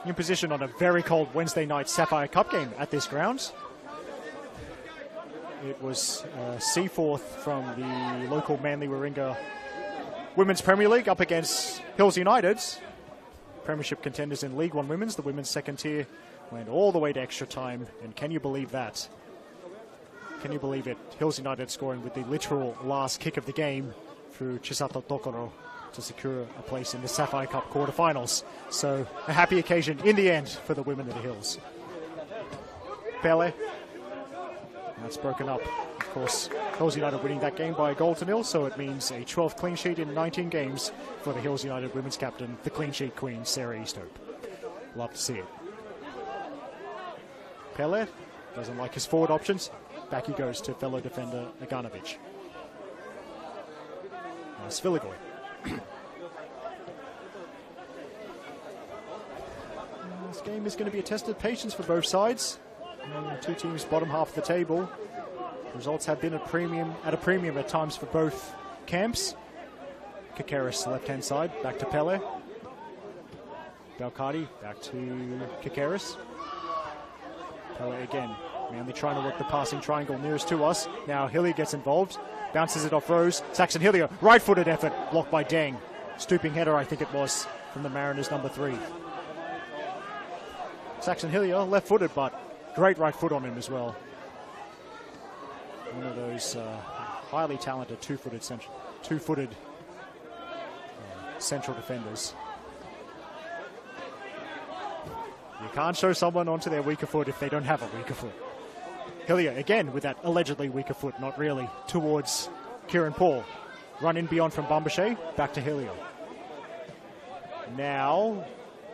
C: in position on a very cold Wednesday night Sapphire Cup game at this ground. It was Seaforth from the local Manly Warringah Women's Premier League up against Hills United's Premiership contenders in League One Women's, the women's second tier. Went all the way to extra time, and can you believe that? Can you believe it? Hills United scoring with the literal last kick of the game through Chisato Tokoro to secure a place in the Sapphire Cup quarterfinals. So a happy occasion in the end for the women of the Hills. Pele. That's broken up. Of course, Hills United winning that game by a 1-0, so it means a 12th clean sheet in 19 games for the Hills United women's captain, the clean sheet queen, Sarah Easthope. Love to see it. Pele doesn't like his forward options. Back he goes to fellow defender Naganovic. Now Sviligoi. This game is going to be a test of patience for both sides. Two teams bottom half of the table. Results have been at a premium at times for both camps. Kakaris left-hand side, back to Pele. Belcardi back to Kakaris. Pele again. Manly trying to work the passing triangle nearest to us. Now Hillier gets involved. Bounces it off Rose. Saxon Hillier, right-footed effort, blocked by Deng. Stooping header, I think it was, from the Mariners number 3. Saxon Hillier, left-footed, but great right foot on him as well. One of those highly talented two-footed central defenders. You can't show someone onto their weaker foot if they don't have a weaker foot. Hillier, again, with that allegedly weaker foot, not really, towards Kieran Paul. Run in beyond from Bambashe, back to Hillier. Now,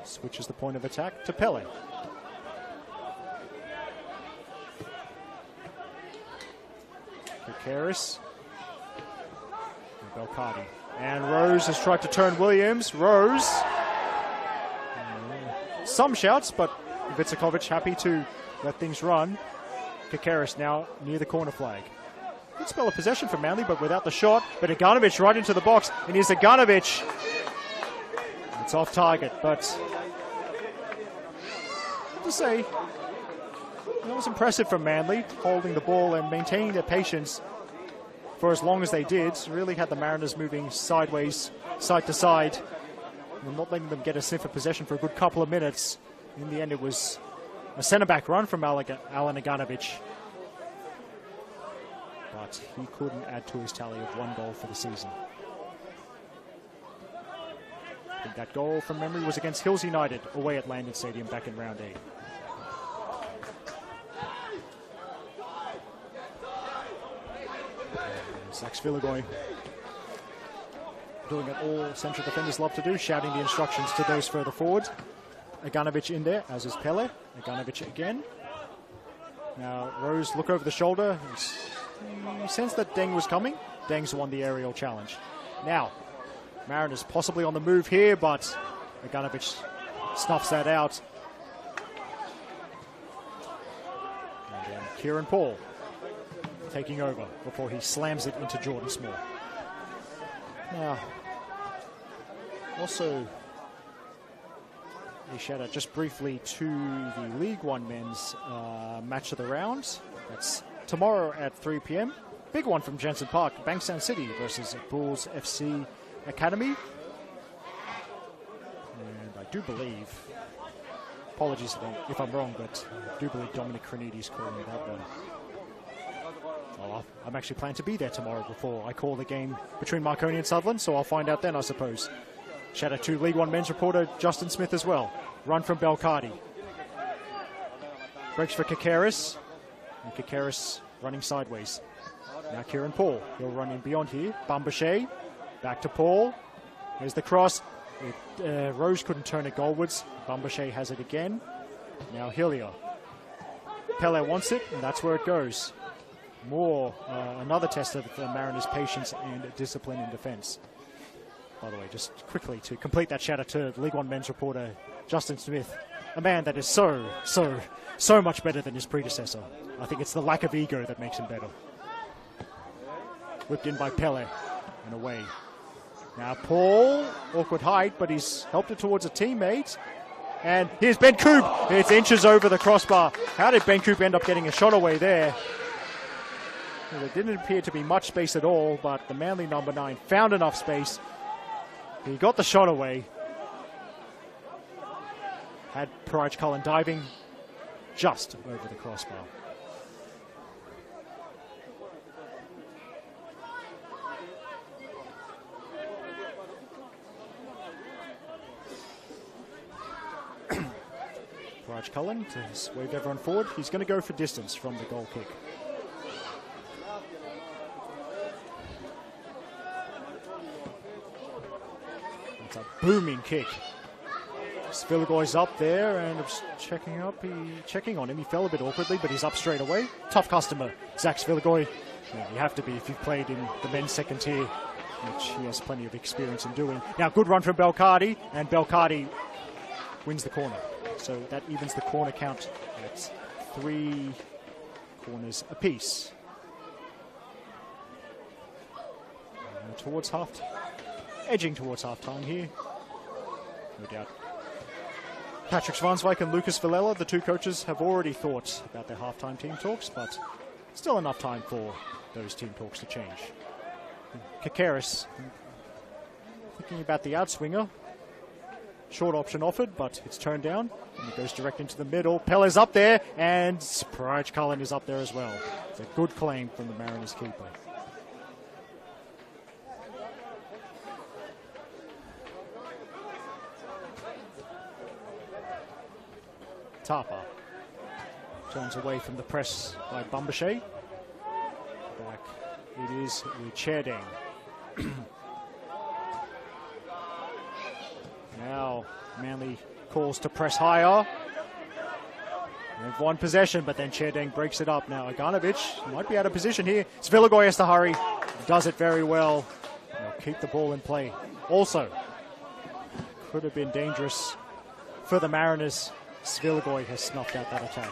C: switches the point of attack to Pele. Kakaris. And Belcardi. And Rose has tried to turn Williams. Rose. Some shouts, but Vicakovic happy to let things run. Kakaris now near the corner flag. Good spell of possession for Manly, but without the shot. But Aganovic right into the box, and here's Aganovic. It's off target, but to say, that was impressive from Manly, holding the ball and maintaining their patience for as long as they did. Really had the Mariners moving sideways, side to side. and not letting them get a sniff of possession for a good couple of minutes. In the end, it was a centre-back run from Alan Aganovic. But he couldn't add to his tally of 1 goal for the season. I think that goal from memory was against Hills United away at Landon Stadium back in round 8. Zach Svilagoy doing what all central defenders love to do, shouting the instructions to those further forward. Aganovic in there, as is Pele. Aganovic again. Now Rose look over the shoulder. He sensed that Deng was coming. Deng's won the aerial challenge. Now, Mariners possibly on the move here, but Aganovic snuffs that out. And then Kieran Paul taking over before he slams it into Jordan Small. Now, also a shout out just briefly to the League One men's match of the round. That's tomorrow at 3 p.m. Big one from Jensen Park, Bankstown City versus Bulls FC Academy. And I do believe, apologies if I'm wrong, but I do believe Dominic Cranides calling that one. Oh, I'm actually planning to be there tomorrow before I call the game between Marconi and Sutherland, so I'll find out then, I suppose. Shout out to League One men's reporter Justin Smith as well. Run from Belcardi. Breaks for Kakaris. And Kakaris running sideways. Now Kieran Paul. He'll run in beyond here. Bambashe. Back to Paul. There's the cross. Rose couldn't turn it goalwards. Bambashe has it again. Now Hillier. Pele wants it, and that's where it goes. More, another test of the Mariners' patience and discipline in defence. By the way, just quickly to complete that shout out to League One men's reporter Justin Smith, a man that is so much better than his predecessor. I think it's the lack of ego that makes him better. Whipped in by Pele and away. Now Paul, awkward height, but he's helped it towards a teammate. And here's Ben Coop. It's inches over the crossbar. How did Ben Coop end up getting a shot away there? Well, there didn't appear to be much space at all, but the Manly number 9 found enough space. He got the shot away. Had Paraj Cullen diving just over the crossbar. Paraj Cullen to wave everyone forward. He's going to go for distance from the goal kick. It's a booming kick. Svilagoy's up there and checking on him. He fell a bit awkwardly, but he's up straight away. Tough customer, Zach Svilagoy. Yeah, you have to be if you've played in the men's second tier, which he has plenty of experience in doing. Now, good run from Belcardi, and Belcardi wins the corner. So that evens the corner count at 3 corners apiece. Edging towards half-time here. No doubt. Patrick Svanswijk and Lucas Villela, the 2 coaches, have already thought about their half-time team talks, but still enough time for those team talks to change. Kakaris thinking about the outswinger. Short option offered, but it's turned down. And it goes direct into the middle. Pele's up there, and Paraj Cullen is up there as well. It's a good claim from the Mariners keeper. Tapa turns away from the press by Bambashe. Back it is with Cherdang. Now Manly calls to press higher. They've won possession, but then Cherdang breaks it up. Now Aganovic might be out of position here. Svilagoy has to hurry. Does it very well. They'll keep the ball in play. Also, could have been dangerous for the Mariners. Svilagoy has snuffed out that attack.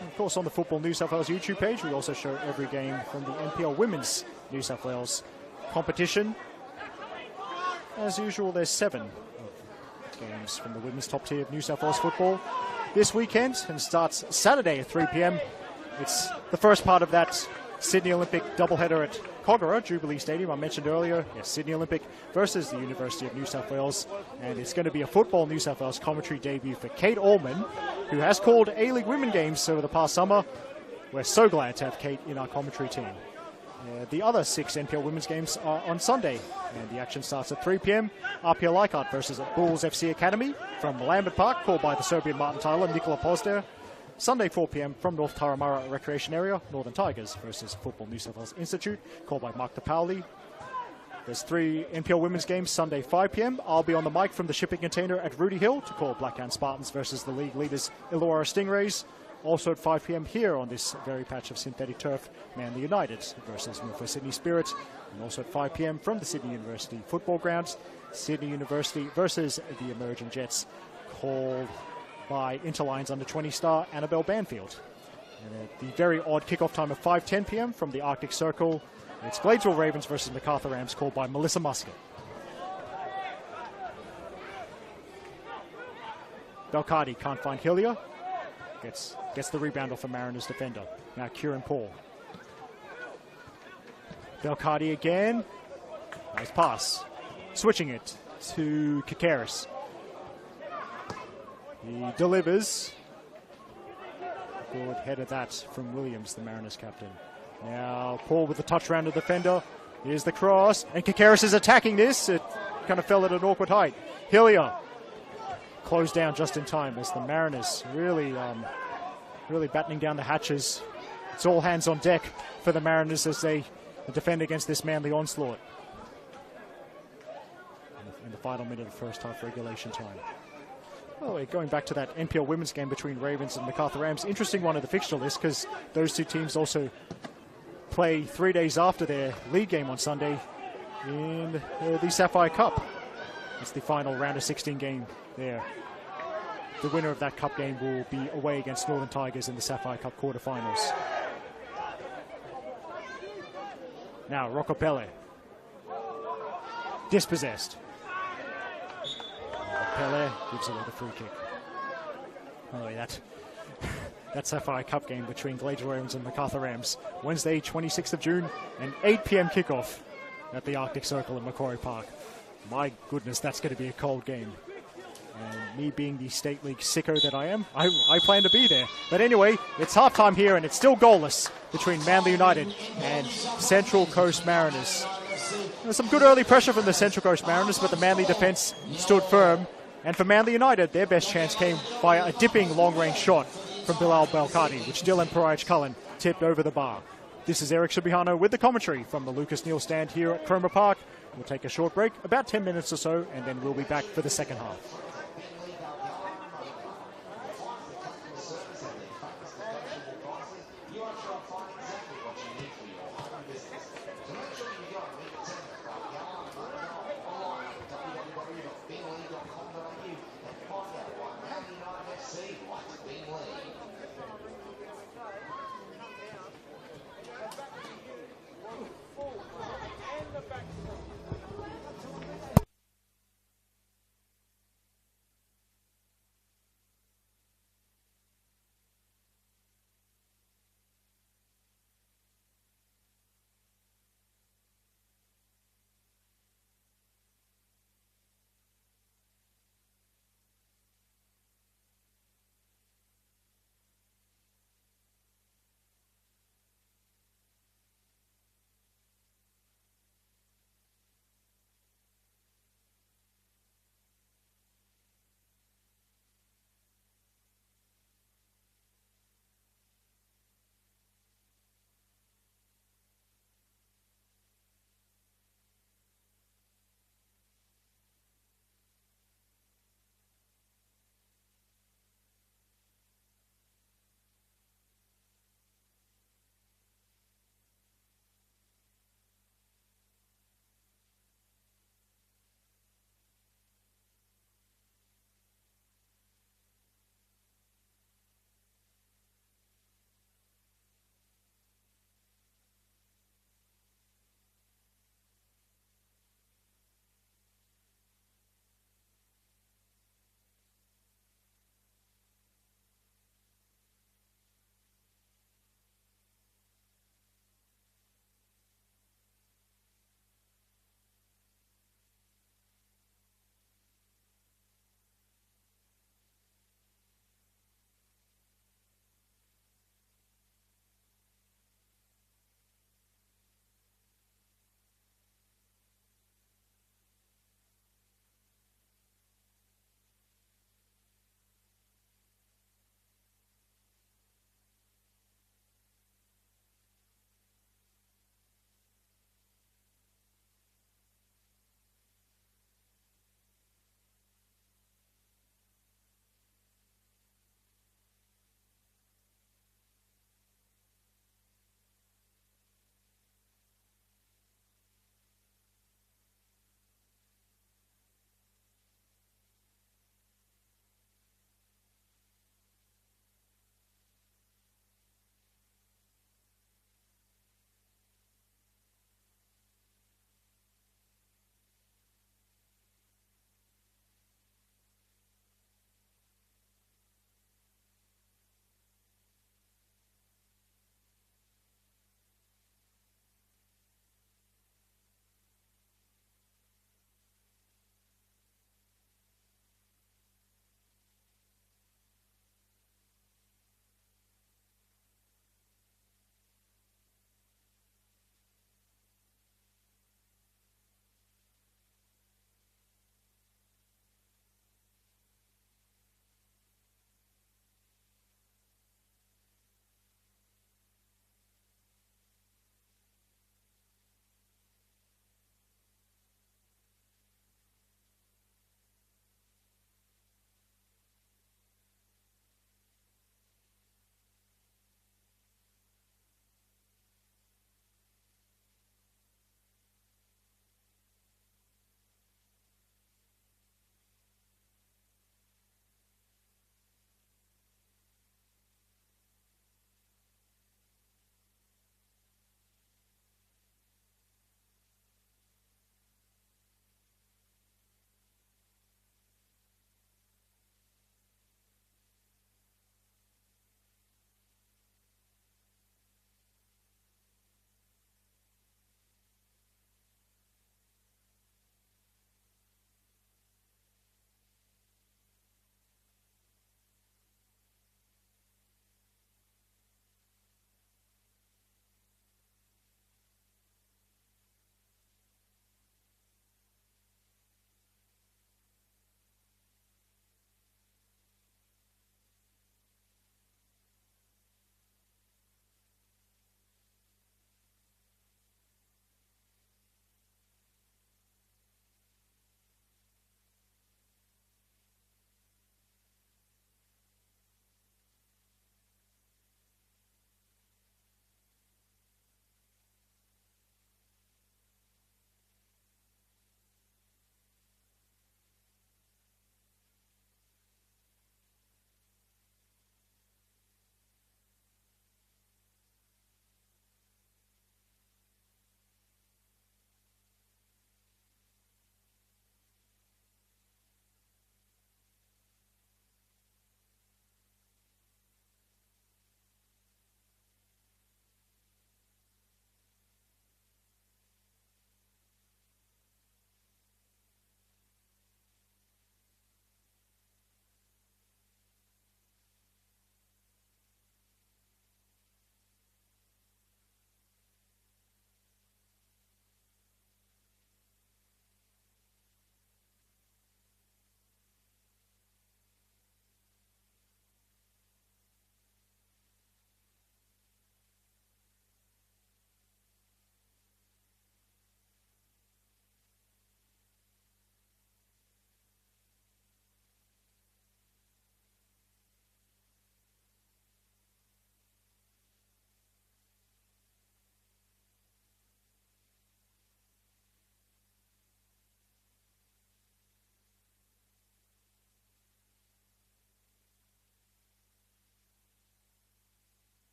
C: And of course, on the Football New South Wales YouTube page, we also show every game from the NPL Women's New South Wales competition. As usual, there's 7 games from the women's top tier of New South Wales football this weekend, and starts Saturday at 3 p.m. It's the first part of that Sydney Olympic doubleheader at Kogarah, Jubilee Stadium, I mentioned earlier. Yes, Sydney Olympic versus the University of New South Wales. And it's going to be a Football New South Wales commentary debut for Kate Allman, who has called A-League women games over the past summer. We're so glad to have Kate in our commentary team. The other 6 NPL women's games are on Sunday, and the action starts at 3 p.m. RPL Leichhardt versus Bulls FC Academy from Lambert Park, called by the Serbian Martin Tyler, Nikola Pozder. Sunday 4 p.m. from North Taramara Recreation Area, Northern Tigers versus Football New South Wales Institute, called by Mark DePauli. There's 3 NPL women's games Sunday 5 p.m. I'll be on the mic from the shipping container at Rudy Hill to call Blackhand Spartans versus the league leaders Illawarra Stingrays. Also at 5 p.m. here on this very patch of synthetic turf, Manly United versus Milford Sydney Spirit. And also at 5 p.m. from the Sydney University football grounds, Sydney University versus the Emerging Jets, called by Interline's under-20 star Annabelle Banfield. And at the very odd kickoff time of 5:10 p.m. from the Arctic Circle, it's Gladesville Ravens versus Macarthur Rams, called by Melissa Muscat. Belcardi can't find Hillier. Gets the rebound off a Mariners defender. Now Kieran Paul. Belcardi again. Nice pass. Switching it to Kikaris. He delivers. Good head of that from Williams, the Mariners captain. Now Paul with the touch round the defender. Here's the cross. And Kikaris is attacking this. It kind of fell at an awkward height. Hillier closed down just in time as the Mariners really battening down the hatches. It's all hands on deck for the Mariners as they defend against this Manly onslaught in the final minute of first half regulation time. Oh, going back to that NPL women's game between Ravens and Macarthur Rams, interesting one of the fixture list because those 2 teams also play 3 days after their league game on Sunday in the Sapphire Cup. It's the final round of 16 game there. The winner of that cup game will be away against Northern Tigers in the Sapphire Cup quarterfinals. Now Rocco Pele. Dispossessed. Pele gives away the free kick. Oh, that Sapphire Cup game between Gladesville Ravens and Macarthur Rams, Wednesday 26th of June, an 8 p.m. kickoff at the Arctic Circle in Macquarie Park. My goodness, that's going to be a cold game. And me being the State League sicko that I am, I plan to be there. But anyway, it's halftime here and it's still goalless between Manly United and Central Coast Mariners. There's some good early pressure from the Central Coast Mariners, but the Manly defence stood firm. And for Manly United, their best chance came via a dipping long-range shot from Bilal Belcardi, which Dylan Paraj Cullen tipped over the bar. This is Eric Subihano with the commentary from the Lucas Neal stand here at Cromer Park. We'll take a short break, about 10 minutes or so, and then we'll be back for the second half.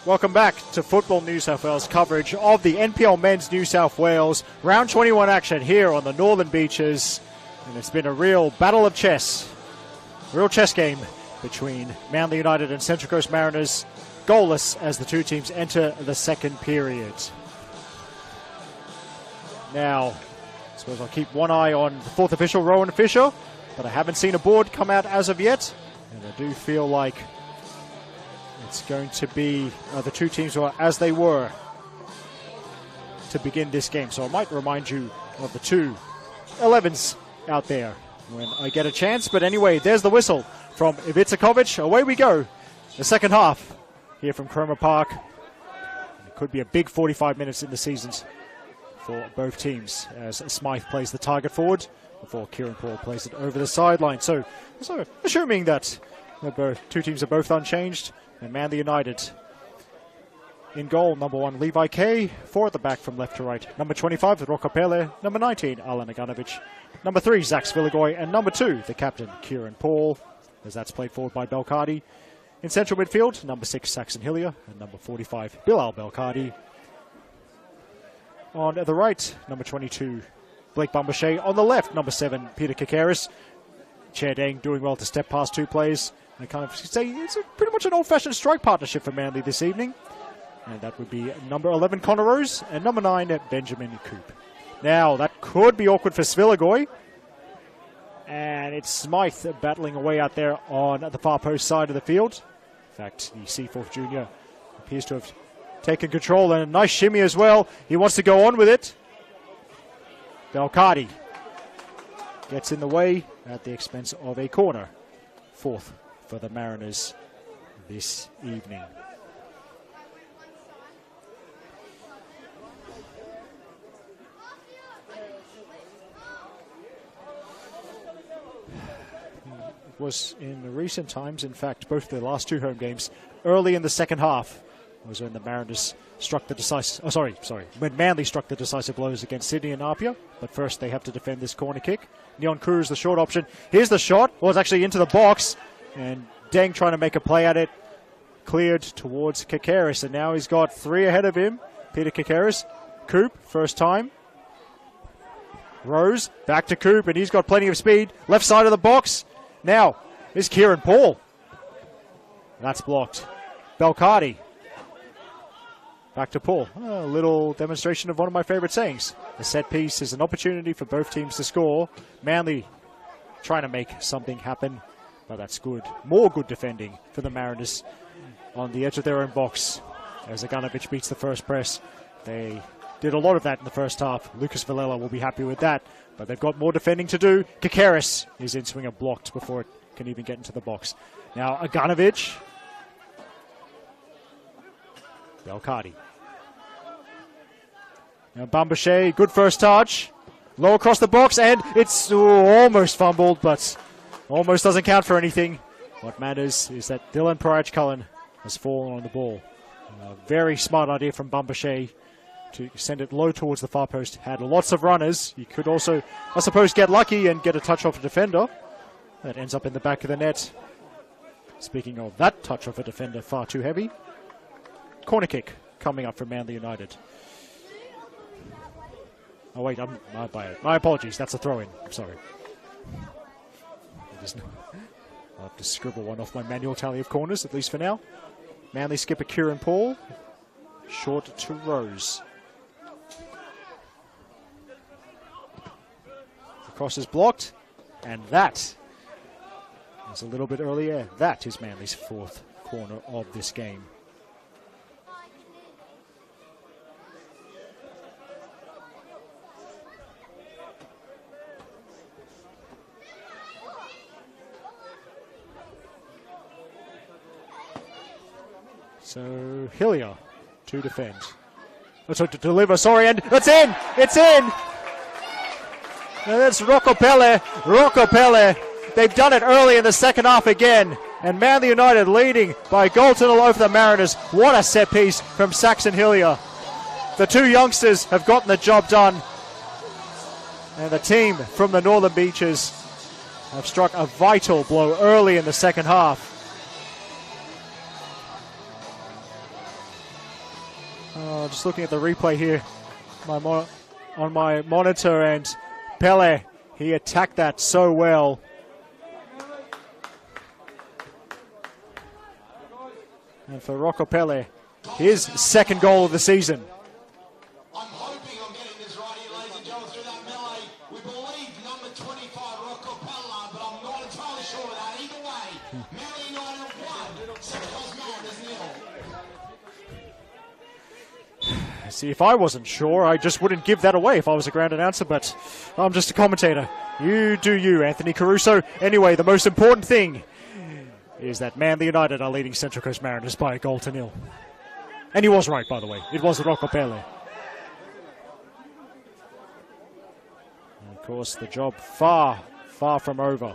C: Welcome back to Football New South Wales coverage of the NPL Men's New South Wales Round 21 action here on the Northern Beaches. And it's been a real battle of chess, a real chess game between Manly United and Central Coast Mariners, goalless as the two teams enter the second period. Now, I suppose I'll keep one eye on the fourth official, Rowan Fisher, but I haven't seen a board come out as of yet, and I do feel like it's going to be the two teams who are as they were to begin this game. So I might remind you of the two 11s out there when I get a chance. But anyway, there's the whistle from Ivica Kovic. Away we go. The second half here from Cromer Park. It could be a big 45 minutes in the seasons for both teams as Smythe plays the target forward before Kieran Paul plays it over the sideline. So assuming that the two teams are both unchanged, and Manly United in goal, number 1, Levi Kay. 4 at the back from left to right. Number 25, Rocco Pele. Number 19, Alan Aganovic. Number 3, Zach Svilagoy. And number 2, the captain, Kieran Paul, as that's played forward by Belcardi. In central midfield, number 6, Saxon Hillier. And number 45, Bilal Belcardi. On the right, number 22, Blake Bumbershay. On the left, number 7, Peter Kikaris. Chair Dang doing well to step past 2 players. I kind of say it's pretty much an old-fashioned strike partnership for Manly this evening. And that would be number 11, Connor Rose, and number 9, Benjamin Coop. Now, that could be awkward for Svilagoy. And it's Smythe battling away out there on the far post side of the field. In fact, the Seaforth Jr. appears to have taken control, and a nice shimmy as well. He wants to go on with it. Belcardi gets in the way at the expense of a corner. 4th for the Mariners this evening. It was in the recent times, in fact, both the last 2 home games, early in the second half was when the Mariners struck the decisive... when Manly struck the decisive blows against Sydney and Apia. But first they have to defend this corner kick. Neon Cruz, the short option. Here's the shot. Well, it's actually into the box. And Deng trying to make a play at it. Cleared towards Kikaris. And now he's got 3 ahead of him. Peter Kikaris. Coop, first time. Rose, back to Coop. And he's got plenty of speed. Left side of the box. Now, is Kieran Paul. That's blocked. Belcardi. Back to Paul. A little demonstration of one of my favourite sayings. The set piece is an opportunity for both teams to score. Manly trying to make something happen. But that's good. More good defending for the Mariners on the edge of their own box. As Aganovic beats the first press. They did a lot of that in the first half. Lucas Villela will be happy with that. But they've got more defending to do. Kikaris is in swinger blocked before it can even get into the box. Now Aganovic. Belcardi. Now Bumbershay, good first touch. Low across the box, and it's almost fumbled, but almost doesn't count for anything. What matters is that Dylan Parach-Cullen has fallen on the ball. A very smart idea from Bumbershay to send it low towards the far post. Had lots of runners. You could also, I suppose, get lucky and get a touch off a defender. That ends up in the back of the net. Speaking of that touch off a defender, far too heavy. Corner kick coming up from Manly United. Oh wait, my apologies, that's a throw-in. I'm sorry. I'll have to scribble one off my manual tally of corners, at least for now. Manly skipper Kieran Paul. Short to Rose. The cross is blocked, and that is a little bit earlier. That is Manly's 4th corner of this game. So Hillier to defend. To deliver, sorry, and it's in! It's in! Now that's Rocco Pele. Rocco Pele. They've done it early in the second half again. And Manly United leading by a goal to nil over the Mariners. What a set piece from Saxon Hillier. The 2 youngsters have gotten the job done. And the team from the Northern Beaches have struck a vital blow early in the second half. Just looking at the replay here on my monitor, and Pele, he attacked that so well. And for Rocco Pele, his second goal of the season.
A: I'm hoping I'm getting this right here, ladies and gentlemen, through that melee. We believe number 25, Rocco Pella, but I'm not entirely sure of that. Either way, Manly United 1, Central Coast Mariners 0.
C: See, if I wasn't sure, I just wouldn't give that away if I was a ground announcer, but I'm just a commentator. You do you, Anthony Caruso. Anyway, the most important thing is that Manly United are leading Central Coast Mariners by a 1-0. And he was right, by the way. It was Rocco Pele. And of course, the job far from over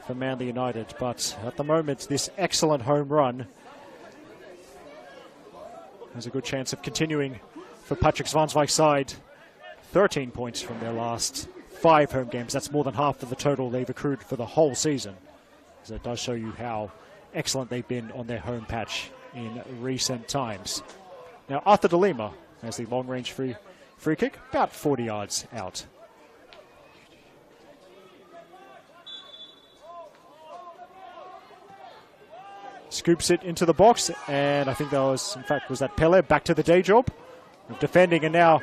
C: for Manly United. But at the moment, this excellent home run has a good chance of continuing for Patrick Svanswijk's side. 13 points from their last 5 home games. That's more than half of the total they've accrued for the whole season. So it does show you how excellent they've been on their home patch in recent times. Now Arthur De Lima has the long-range free kick, about 40 yards out. Scoops it into the box, and I think that was, in fact, was that Pele back to the day job of defending, and now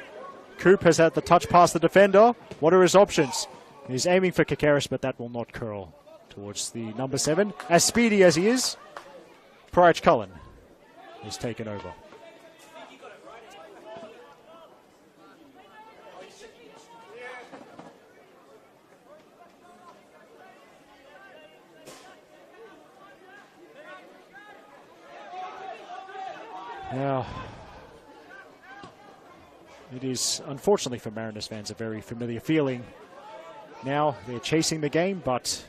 C: Coop has had the touch past the defender. What are his options? He's aiming for Kakaris, but that will not curl towards the number 7. As speedy as he is, Priach Cullen is taken over. Now, it is, unfortunately for Mariners fans, a very familiar feeling. Now they're chasing the game, but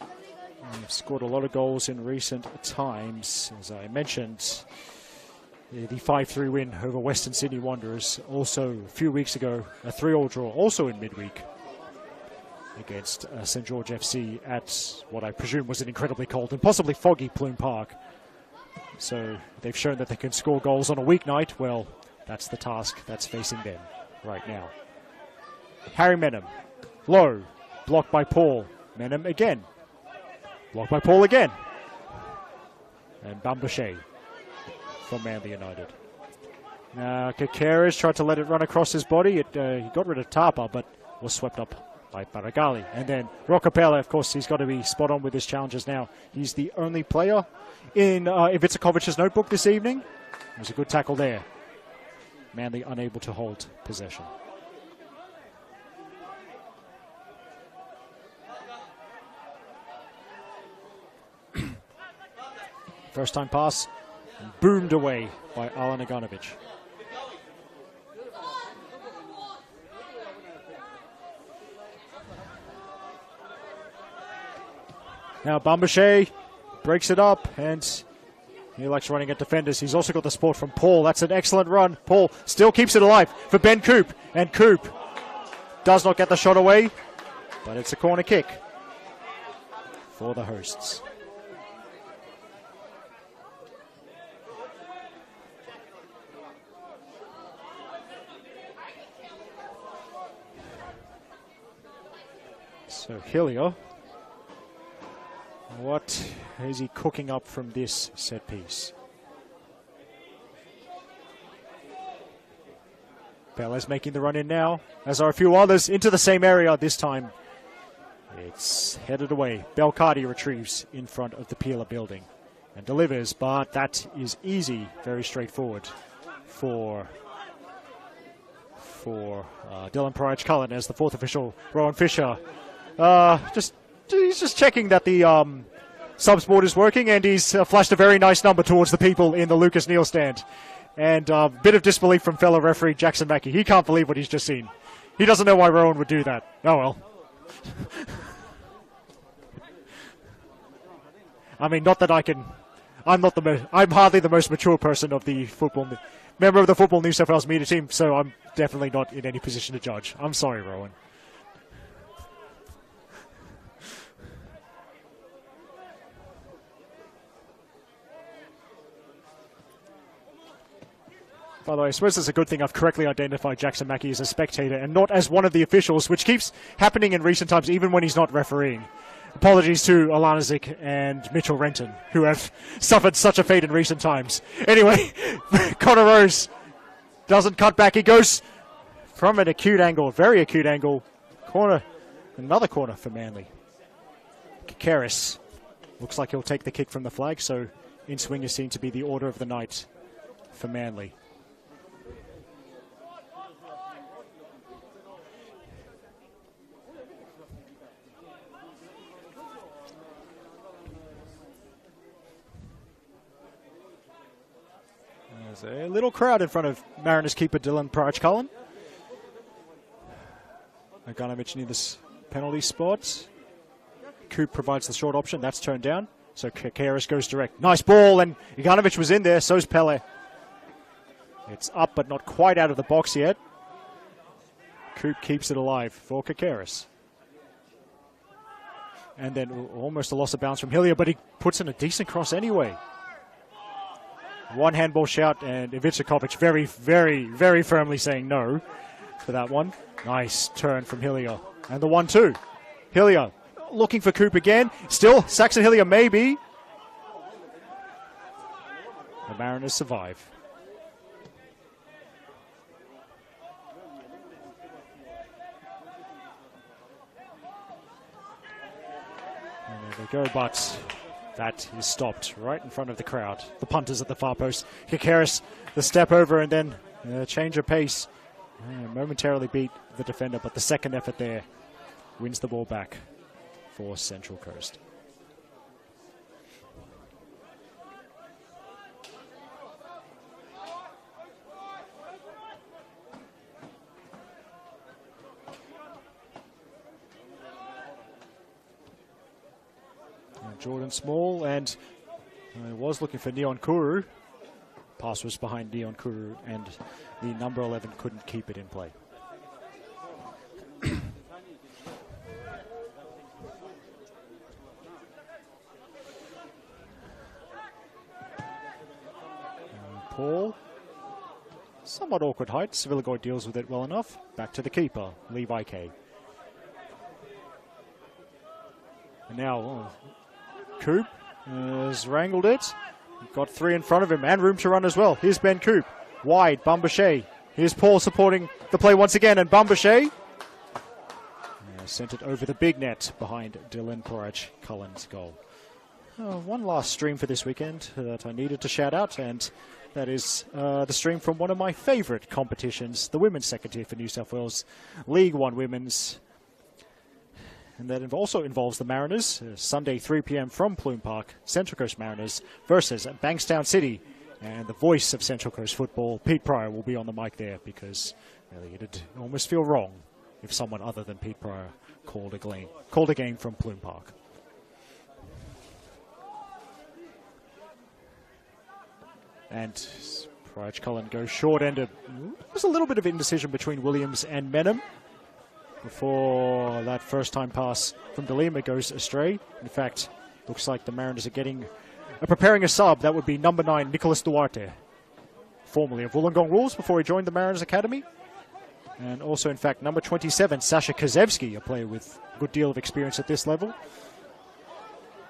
C: they've scored a lot of goals in recent times. As I mentioned, the 5-3 win over Western Sydney Wanderers. Also, a few weeks ago, a 3-3 draw, also in midweek, against St. George FC at what I presume was an incredibly cold and possibly foggy Plume Park. So they've shown that they can score goals on a weeknight. Well, that's the task that's facing them right now. Harry Menem, low, blocked by Paul. Menem again, blocked by Paul again. And Bambashe from Manly United. Now Kakaris tried to let it run across his body. He got rid of Tapa, but was swept up by Baragali. And then Rocco Pele, of course, he's got to be spot on with his challenges now. He's the only player in Ivica notebook this evening. There's a good tackle there. Manly unable to hold possession. First time pass, boomed away by Alan Aganovic. Now Bambashe breaks it up, and he likes running at defenders. He's also got the support from Paul. That's an excellent run. Paul still keeps it alive for Ben Coop, and Coop does not get the shot away, but it's a corner kick for the hosts. So Hillier, what is he cooking up from this set piece? Pele's making the run in now, as are a few others into the same area. This time it's headed away. Belcardi retrieves in front of the Peeler building and delivers, but that is easy, very straightforward for Dylan Priach Cullen as the 4th official, Rowan Fisher. He's just checking that the sub-sport is working, and he's flashed a very nice number towards the people in the Lucas Neal stand. And a bit of disbelief from fellow referee Jackson Mackey. He can't believe what he's just seen. He doesn't know why Rowan would do that. Oh well. I mean, not that I can. I'm hardly the most mature person of the member of the Football New South Wales media team, so I'm definitely not in any position to judge. I'm sorry, Rowan. By the way, I suppose it's a good thing I've correctly identified Jackson Mackey as a spectator and not as one of the officials, which keeps happening in recent times, even when he's not refereeing. Apologies to Alana Zick and Mitchell Renton, who have suffered such a fate in recent times. Anyway, Connor Rose doesn't cut back. He goes from an acute angle, very acute angle. Corner, another corner for Manly. Kakaris looks like he'll take the kick from the flag, so in swing is seen to be the order of the night for Manly. There's a little crowd in front of Mariners keeper Dylan Pryach-Cullen. Oganovich near this penalty spot. Coop provides the short option. That's turned down. So Kakaris goes direct. Nice ball, and Oganovich was in there. So's Pele. It's up, but not quite out of the box yet. Coop keeps it alive for Kakaris. And then almost a loss of bounce from Hillier, but he puts in a decent cross anyway. One handball shout, and Ivica Kopic very, very, very firmly saying no for that one. Nice turn from Hillier. And the 1-2. Hillier looking for Coop again. Still, Saxon Hillier maybe. The Mariners survive. And there they go, but that is stopped right in front of the crowd. The punters at the far post. Kakaris, the step over, and then a change of pace. Momentarily beat the defender, but the second effort there wins the ball back for Central Coast. Jordan Small, and I was looking for Neon Kuru. Pass was behind Neon Kuru, and the number 11 couldn't keep it in play. Paul, somewhat awkward height. Sevillagoy deals with it well enough. Back to the keeper, Levi K. And now Coop has wrangled it. Got three in front of him and room to run as well. Here's Ben Coop. Wide, Bumbache. Here's Paul supporting the play once again, and Bumbache sent it over the big net behind Dylan Pryach-Cullen's goal. One last stream for this weekend that I needed to shout out, and that is the stream from one of my favourite competitions, the women's second tier for New South Wales, League One Women's. And that also involves the Mariners, Sunday 3 p.m. from Plume Park, Central Coast Mariners versus Bankstown City. And the voice of Central Coast football, Pete Pryor, will be on the mic there, because really it'd almost feel wrong if someone other than Pete Pryor called a game from Plume Park. And Pryach-Cullen goes short-ended. There's a little bit of indecision between Williams and Menem before that first-time pass from DeLima goes astray. In fact, looks like the Mariners are preparing a sub. That would be number 9, Nicholas Duarte, formerly of Wollongong Wolves before he joined the Mariners Academy. And also, in fact, number 27, Sasha Kozewski, a player with a good deal of experience at this level.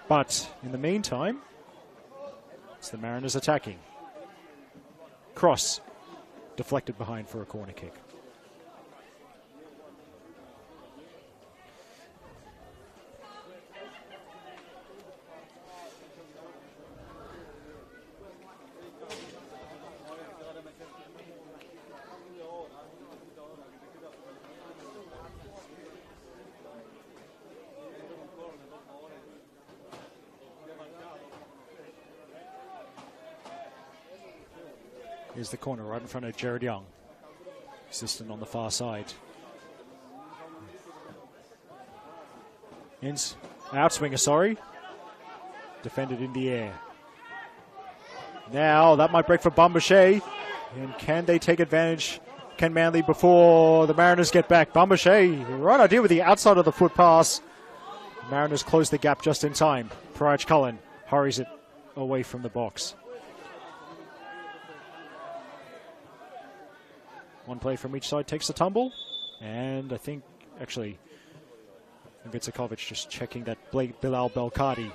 C: But in the meantime, it's the Mariners attacking. Cross deflected behind for a corner kick. Here's the corner right in front of Jared Young. Assistant on the far side. Outswinger, sorry. Defended in the air. Now, that might break for Bumbache. And can they take advantage? Can Manly before the Mariners get back? Bumbache, right idea with the outside of the foot pass. Mariners close the gap just in time. Pryach-Cullen hurries it away from the box. One player from each side takes the tumble. And I think, actually, Vicikovic just checking that Bilal Belkadi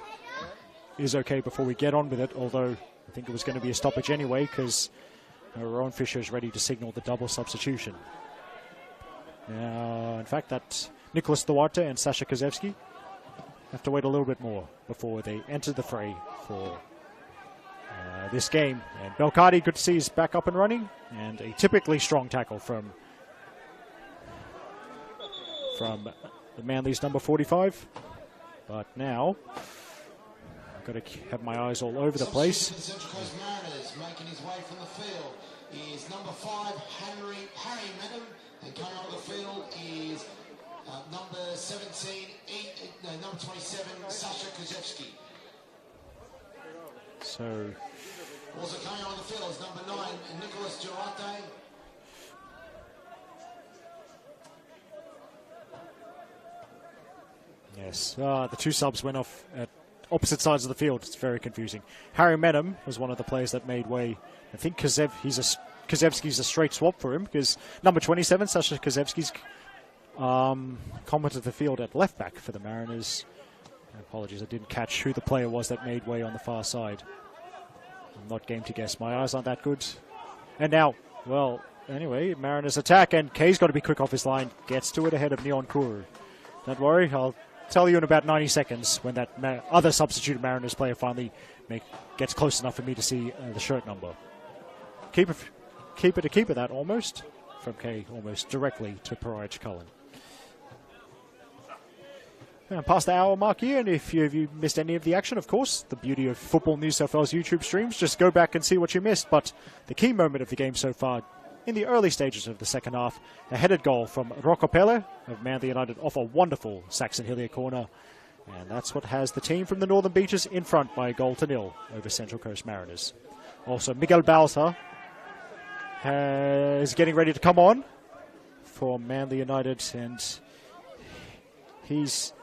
C: is okay before we get on with it, although I think it was going to be a stoppage anyway because Rowan Fisher is ready to signal the double substitution. Now, in fact, that Nicholas Duarte and Sasha Kozevsky have to wait a little bit more before they enter the fray for this game. And Belkadi, good to see, is back up and running, and a typically strong tackle from the Manly's number 45. But now I've got to have my eyes all over the place.
A: Central Coast Mariners making his way from the field is number 5 Harry Madden, and coming on the field is number 17, number 27 Sasha Kozevsky.
C: So
A: also coming on the field is number 9 Nicholas Duarte.
C: Yes, the two subs went off at opposite sides of the field. It's very confusing. Harry Medham was one of the players that made way. I think Kozevsky's a straight swap for him because number 27, Sasha Kozevsky's commented the field at left back for the Mariners. Apologies, I didn't catch who the player was that made way on the far side. I'm not game to guess. My eyes aren't that good. And now, well, anyway, Mariners attack, and Kay's got to be quick off his line. Gets to it ahead of Neon Kuru. Don't worry, I'll tell you in about 90 seconds when that other substitute Mariners player finally gets close enough for me to see the shirt number. Keeper to keeper that almost. From Kay almost directly to Paraj Cullen. Past the hour mark here, and if you missed any of the action, of course, the beauty of Football New South Wales YouTube streams, just go back and see what you missed. But the key moment of the game so far, in the early stages of the second half, a headed goal from Rocco Pelle of Manly United off a wonderful Saxon Hillier corner. And that's what has the team from the Northern Beaches in front by 1-0 over Central Coast Mariners. Also, Miguel Balsa is getting ready to come on for Manly United, and he's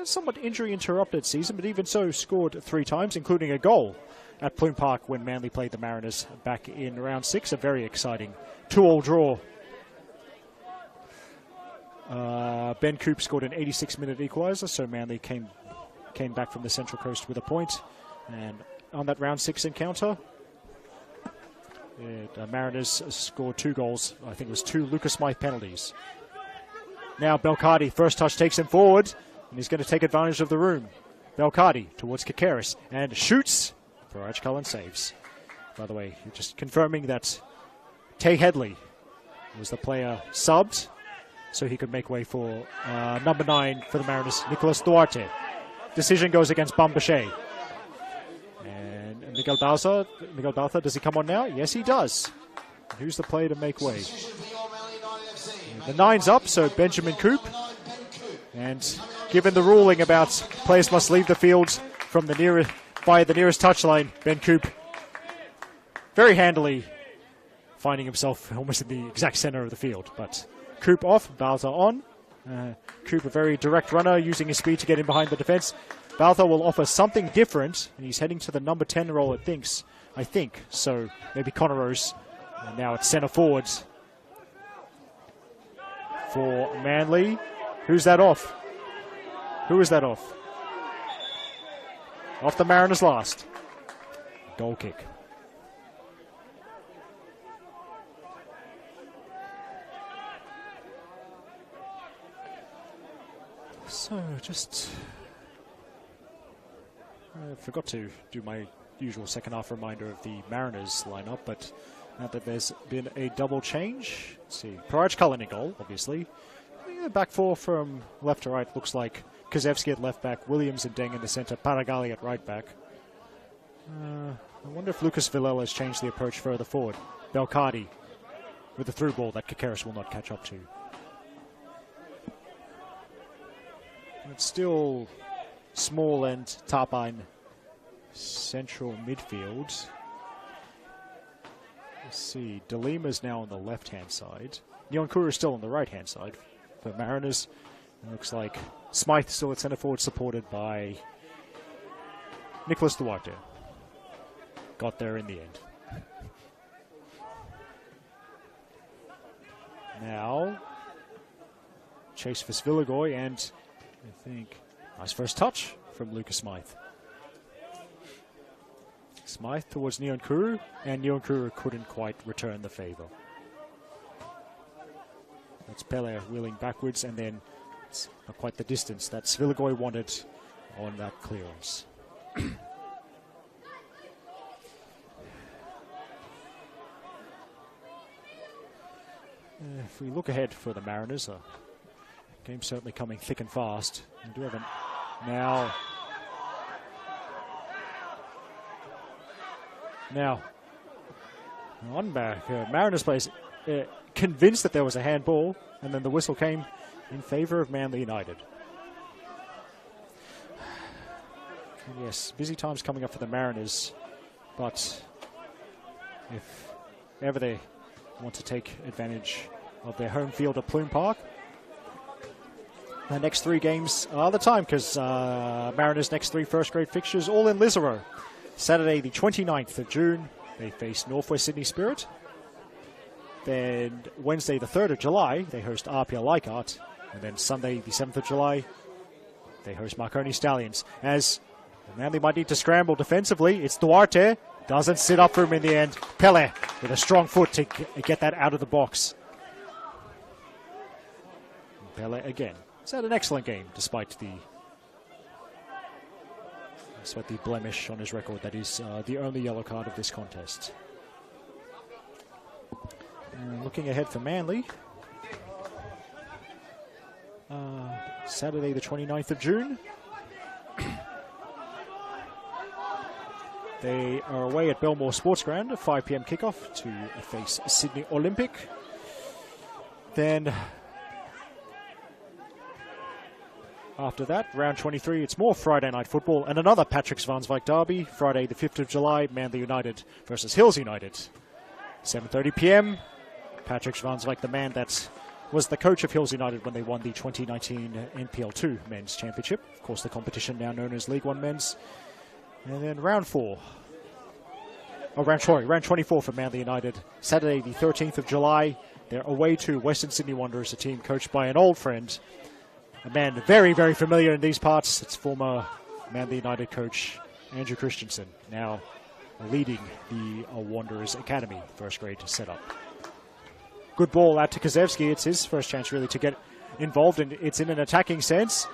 C: somewhat injury-interrupted season, but even so scored 3 times, including a goal at Plume Park when Manly played the Mariners back in round 6. A very exciting 2-2 draw. Ben Coop scored an 86-minute equaliser, so Manly came back from the Central Coast with a point. And on that round 6 encounter, Mariners scored 2 goals. I think it was 2 Lucas Smythe penalties. Now Belkadi, first touch takes him forward, and he's going to take advantage of the room. Belkadi towards Kakaris, and shoots. Paraj Cullen saves. By the way, just confirming that Tay Headley was the player subbed, so he could make way for number 9 for the Mariners, Nicholas Duarte. Decision goes against Bambashe. And Miguel Balsa, does he come on now? Yes, he does. And who's the player to make way? The 9's up, so Benjamin Coop. And given the ruling about players must leave the field from the nearest touchline, Ben Coop very handily finding himself almost in the exact center of the field. But Coop off, Balsa on. Coop, a very direct runner, using his speed to get in behind the defense. Balsa will offer something different, and he's heading to the number 10 role, I think. So maybe Connor Rose. And now it's center forwards for Manly. Who's that off? Who is that off? Off the Mariners last. Goal kick. So, I forgot to do my usual second half reminder of the Mariners lineup, but now that there's been a double change, let's see. Paraj Cullen in goal, obviously. Back 4 from left to right looks like Kozevsky at left back, Williams and Deng in the centre, Paragali at right back. I wonder if Lucas Villela has changed the approach further forward. Belkadi with the through ball that Kakaris will not catch up to. It's still small and Tarpine central midfield. Let's see, DeLima's now on the left-hand side. Nyonkuru is still on the right-hand side for Mariners. It looks like Smythe still at centre forward, supported by Nicholas Duarte. Got there in the end. Now, chase for Svilagoy, and I think nice first touch from Lucas Smythe. Smythe towards Nyonkuru, and Nyonkuru couldn't quite return the favour. That's Pele wheeling backwards, and then it's not quite the distance that Svilagoy wanted on that clearance. If we look ahead for the Mariners, game certainly coming thick and fast. We do have an now on back. Mariners players convinced that there was a handball, and then the whistle came in favour of Manly United. And yes, busy times coming up for the Mariners, but if ever they want to take advantage of their home field at Plume Park, the next 3 games are the time, because Mariners' next 3 first-grade fixtures all in Lisero. Saturday the 29th of June, they face Northwest Sydney Spirit. Then Wednesday the 3rd of July, they host RPL Leichhardt. And then Sunday the 7th of July, they host Marconi Stallions. As Manly might need to scramble defensively, it's Duarte. Doesn't sit up for him in the end. Pele with a strong foot to get that out of the box. Pele again. He's had an excellent game despite the blemish on his record. That is the only yellow card of this contest. Looking ahead for Manly. Saturday the 29th of June. They are away at Belmore Sports Ground, a 5 p.m. kickoff to face Sydney Olympic. Then after that, round 23, it's more Friday night football and another Patrick Svansvik derby. Friday the 5th of July, Manly United versus Hills United. 7:30 p.m. Patrick Svansvik, the man that was the coach of Hills United when they won the 2019 NPL 2 Men's Championship. Of course, the competition now known as League One Men's. And then round 24 for Manly United. Saturday the 13th of July, they're away to Western Sydney Wanderers, a team coached by an old friend, a man very, very familiar in these parts. It's former Manly United coach Andrew Christensen, now leading the Wanderers Academy first grade setup. Good ball out to Kozewski. It's his first chance really to get involved, and it's in an attacking sense.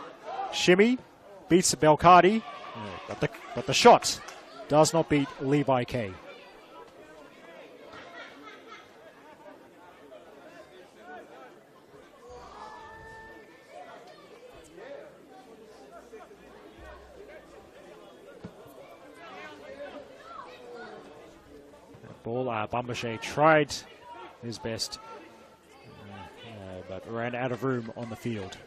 C: Shimmy beats Belcardi, but the shot does not beat Levi K. Ball, Bambashe tried his best, but ran out of room on the field.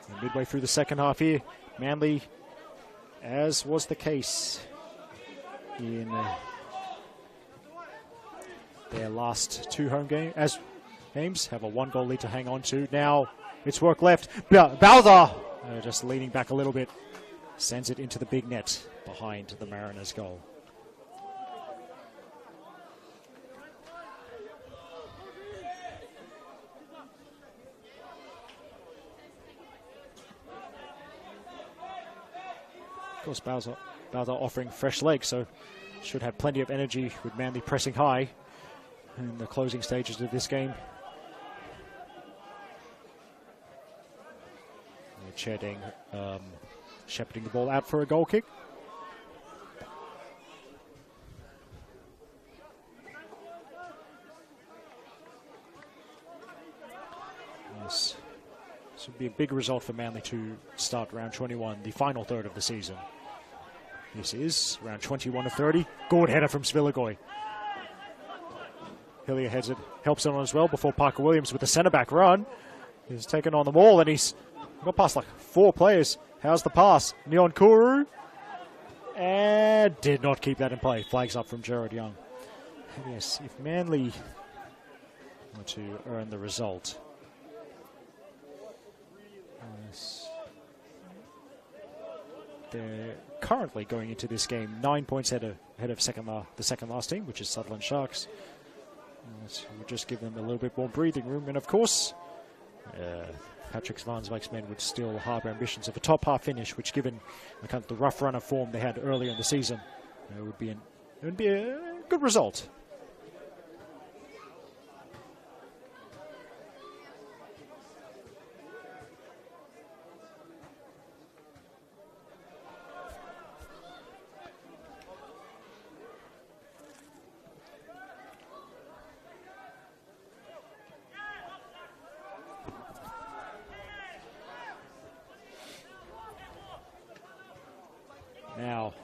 C: And midway through the second half here, Manly, as was the case in their last 2 home games, have a 1-goal lead to hang on to. Now it's work left. Bowser just leaning back a little bit, sends it into the big net behind the Mariners' goal. Of course, Bowser offering fresh legs, so should have plenty of energy with Manly pressing high in the closing stages of this game. Cheding shepherding the ball out for a goal kick. Yes. This would be a big result for Manly to start round 21, the final third of the season. This is round 21 of 30. Good header from Svilagoy. Hillier heads it, helps it on as well before Parker Williams with the centre-back run. He's taken on the ball and he's got past like 4 players. How's the pass? Nyonkuru. And did not keep that in play. Flags up from Gerard Young. And yes, if Manly were to earn the result, yes, their currently going into this game 9 points ahead of the second last team, which is Sutherland Sharks. So we'll just give them a little bit more breathing room. And of course, Patrick Svanswijk's men would still harbour ambitions of a top half finish, which, given the kind of the rough run of form they had earlier in the season, it would be a good result. Now,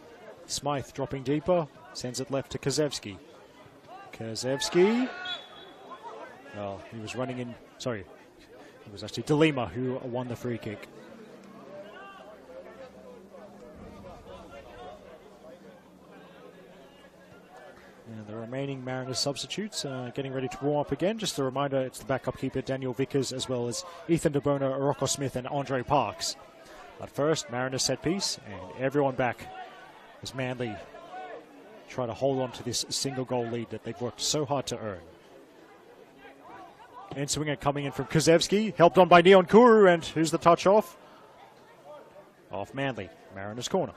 C: Smythe dropping deeper, sends it left to Kozewski. Kozewski, well, he was running in, sorry, it was actually DeLima who won the free kick. And the remaining Mariners substitutes getting ready to warm up again. Just a reminder, it's the backup keeper Daniel Vickers, as well as Ethan DeBona, Rocco Smith and Andre Parks. But first, Mariners set piece, and everyone back as Manly try to hold on to this single goal lead that they've worked so hard to earn. And swinger coming in from Kozewski, helped on by Neon Kuru, and who's the touch off? Off Manly, Mariners corner.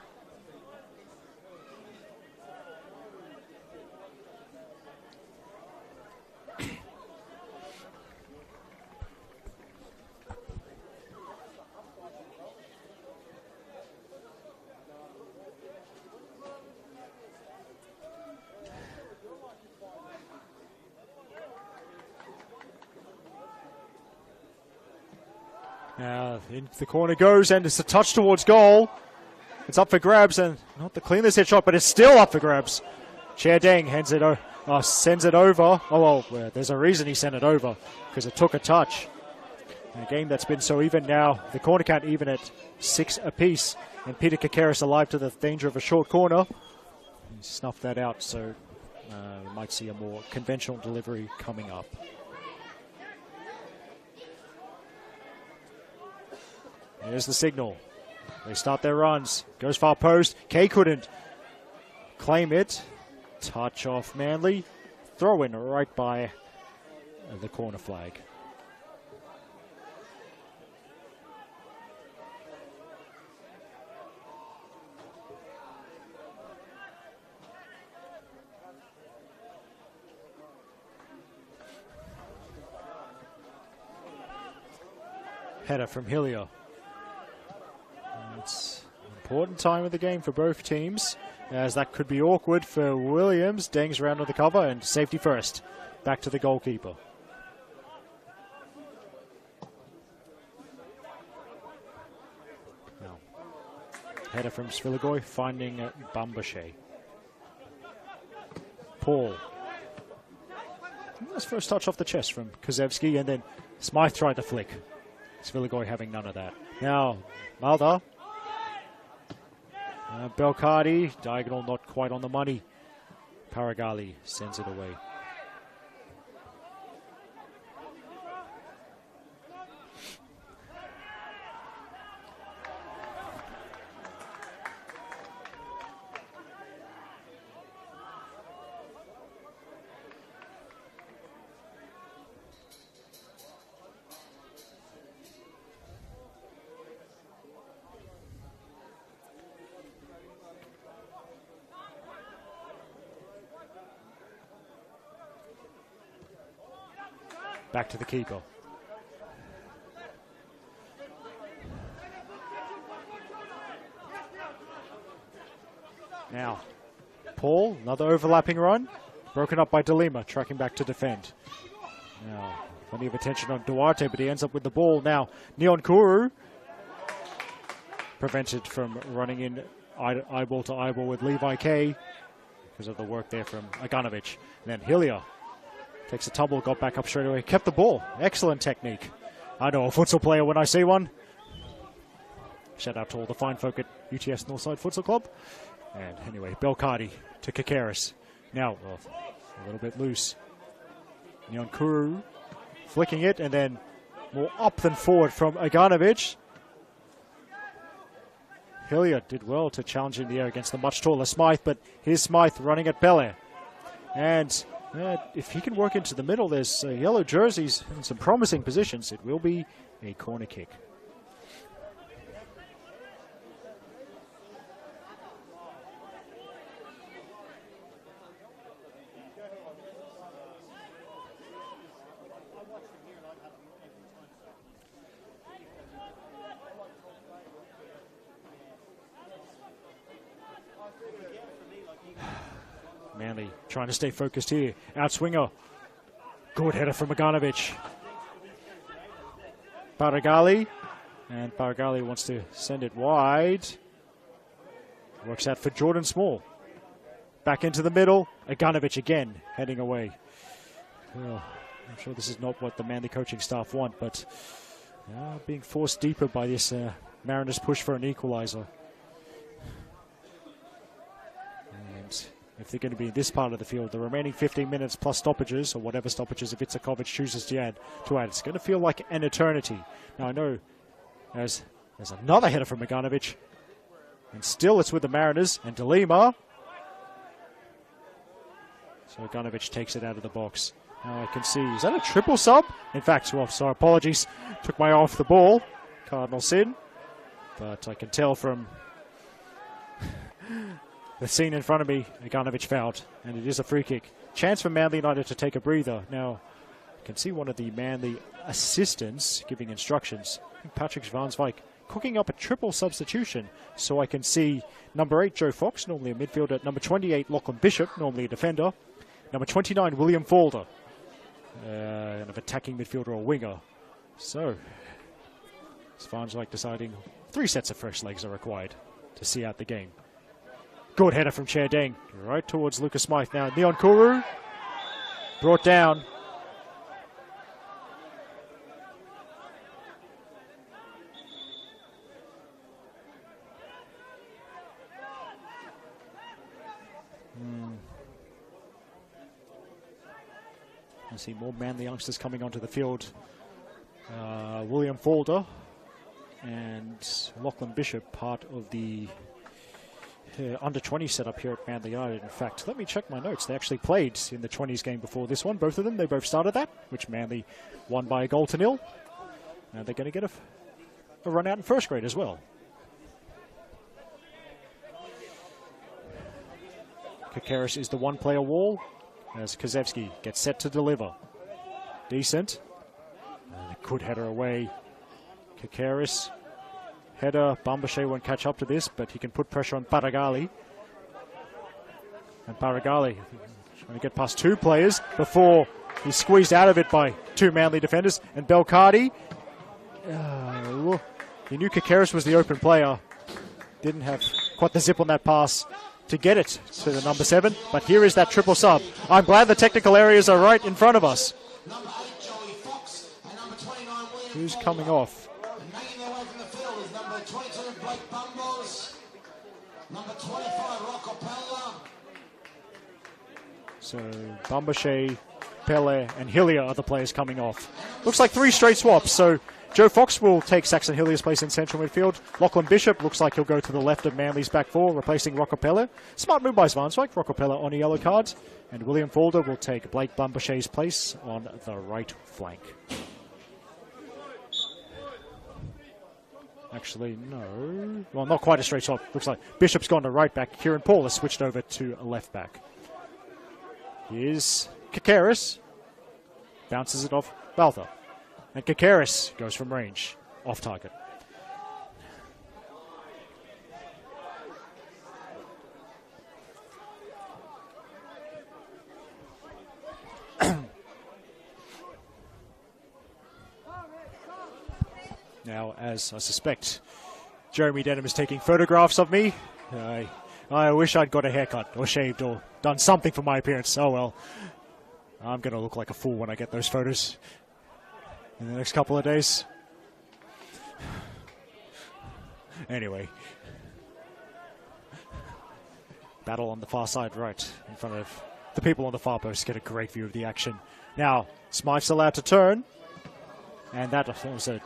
C: Now, into the corner goes, and it's a touch towards goal. It's up for grabs, and not the cleanest hit shot, but it's still up for grabs. Chia Deng sends it over. Oh, well, there's a reason he sent it over, because it took a touch. In a game that's been so even now, the corner count even at 6 apiece, and Peter Kakaris alive to the danger of a short corner. He snuffed that out, so we might see a more conventional delivery coming up. Here's the signal. They start their runs. Goes far post. Kay couldn't claim it. Touch off Manly. Throw in right by the corner flag. Header from Hillier. It's an important time of the game for both teams, as that could be awkward for Williams. Deng's round on the cover, and safety first. Back to the goalkeeper. Now, header from Svilagoy, finding Bambashe. Paul. That's first touch off the chest from Kozewski, and then Smythe tried to flick. Svilagoy having none of that. Now, Malda. Belcardi, diagonal not quite on the money. Paragali sends it away. Back to the keeper. Now, Paul, another overlapping run. Broken up by DeLima, tracking back to defend. Now, plenty of attention on Duarte, but he ends up with the ball. Now, Neon Kuru prevented from running in eyeball to eyeball with Levi K because of the work there from Aganovic. And then Hillier takes a tumble, got back up straight away, kept the ball. Excellent technique. I know a futsal player when I see one. Shout out to all the fine folk at UTS Northside Futsal Club. And anyway, Belcardi to Kakaris. Now, well, a little bit loose. Neon Kuru flicking it, and then more up than forward from Aganovic. Hilliard did well to challenge in the air against the much taller Smythe, but here's Smythe running at Pele. And if he can work into the middle, there's yellow jerseys in some promising positions. It will be a corner kick. Manly trying to stay focused here. Outswinger. Good header from Maganovic. Paragali. And Paragali wants to send it wide. Works out for Jordan Small. Back into the middle. Aganovic again heading away. Well, I'm sure this is not what the Manly coaching staff want, but being forced deeper by this Mariners push for an equaliser. And if they're going to be in this part of the field, the remaining 15 minutes plus stoppages, or whatever stoppages Ivica chooses to add, it's going to feel like an eternity. Now I know there's another header from Maganovic, and still it's with the Mariners, and De Lima. So Maganovic takes it out of the box. Now I can see, is that a triple sub? In fact, well, sorry, apologies, took my eye off the ball, Cardinal sin, but I can tell from the scene in front of me, Aganovic fouled, and it is a free kick. Chance for Manly United to take a breather. Now, you can see one of the Manly assistants giving instructions. Patrick Zvansvik cooking up a triple substitution. So I can see number 8, Joe Fox, normally a midfielder. Number 28, Lachlan Bishop, normally a defender. Number 29, William Falder, an attacking midfielder or winger. So, Zvansvik deciding 3 sets of fresh legs are required to see out the game. Good header from Chair Deng, right towards Lucas Smythe. Now Neon Kuru, brought down. I see more Manly youngsters coming onto the field. William Falder and Lachlan Bishop, part of the under 20 setup here at Manly United. In fact, let me check my notes. They actually played in the 20s game before this one. Both of them, they both started that, which Manly won by a goal to 0. Now they're going to get a run out in first grade as well. Kakaris is the one-player wall as Kozewski gets set to deliver. Decent. And a good header away. Kakaris. Header, Bambashe won't catch up to this, but he can put pressure on Paragali. And Paragali trying to get past 2 players before he's squeezed out of it by 2 Manly defenders. And Belcardi, he knew Kakaris was the open player. Didn't have quite the zip on that pass to get it to the number 7. But here is that triple sub. I'm glad the technical areas are right in front of us.
A: Number 8, Joey Fox, and number 29, William
C: Who's
A: Falder.
C: coming off?
A: And making their way from the field is number 22, Blake Bumbles, number 25, Rocco Pella.
C: So Bambashe, Pele, and Hillier are the players coming off. Looks like 3 straight swaps. So Joe Fox will take Saxon Hillier's place in central midfield. Lachlan Bishop looks like he'll go to the left of Manly's back 4, replacing Rocco Pella. Smart move by Zvansvik. Rocco Pella on a yellow card. And William Falder will take Blake Bambashe's place on the right flank. Actually, no. Well, not quite a straight swap. Looks like Bishop's gone to right back. Kieran Paul has switched over to a left back. Here's Kakaris. Bounces it off Baltha. And Kakaris goes from range, off target. Now, as I suspect, Jeremy Denham is taking photographs of me. I wish I'd got a haircut or shaved or done something for my appearance. Oh well. I'm going to look like a fool when I get those photos in the next couple of days. Anyway. Battle on the far side right in front of the people on the far post. Get a great view of the action. Now, Smythe's allowed to turn. And that was a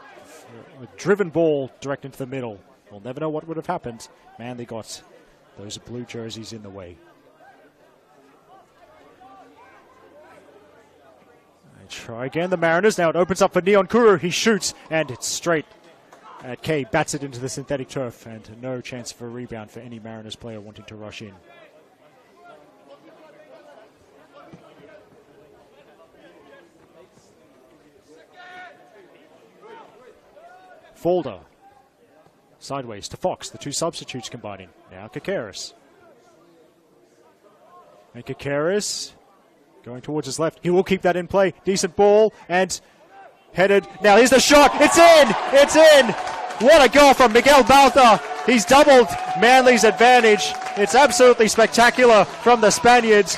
C: driven ball direct into the middle. We'll never know what would have happened. Manly got those blue jerseys in the way. They try again, the Mariners. Now it opens up for Neon Kuru. He shoots, and it's straight at K. Bats it into the synthetic turf, and no chance for a rebound for any Mariners player wanting to rush in. Folder. Sideways to Fox, the two substitutes combining. Now Kakaris. And Kakaris going towards his left. He will keep that in play. Decent ball and headed. Now here's the shot. It's in! It's in! What a goal from Miguel Balta. He's doubled Manly's advantage. It's absolutely spectacular from the Spaniards.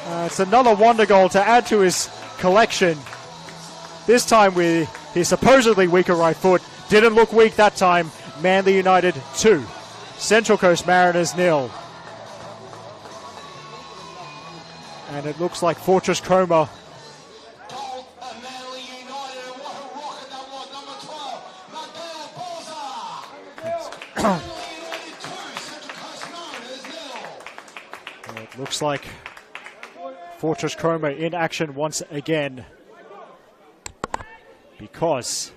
C: It's another wonder goal to add to his collection. This time with his supposedly weaker right foot. Didn't look weak that time. Manly United 2. Central Coast Mariners 0. And it looks like Fortress Chroma.
A: Goal of Manly United, and what a rocket that was, number 12, Miguel Balta. Manly United 2, Central Coast Mariners 0.
C: It looks like Fortress Chroma in action once again. Because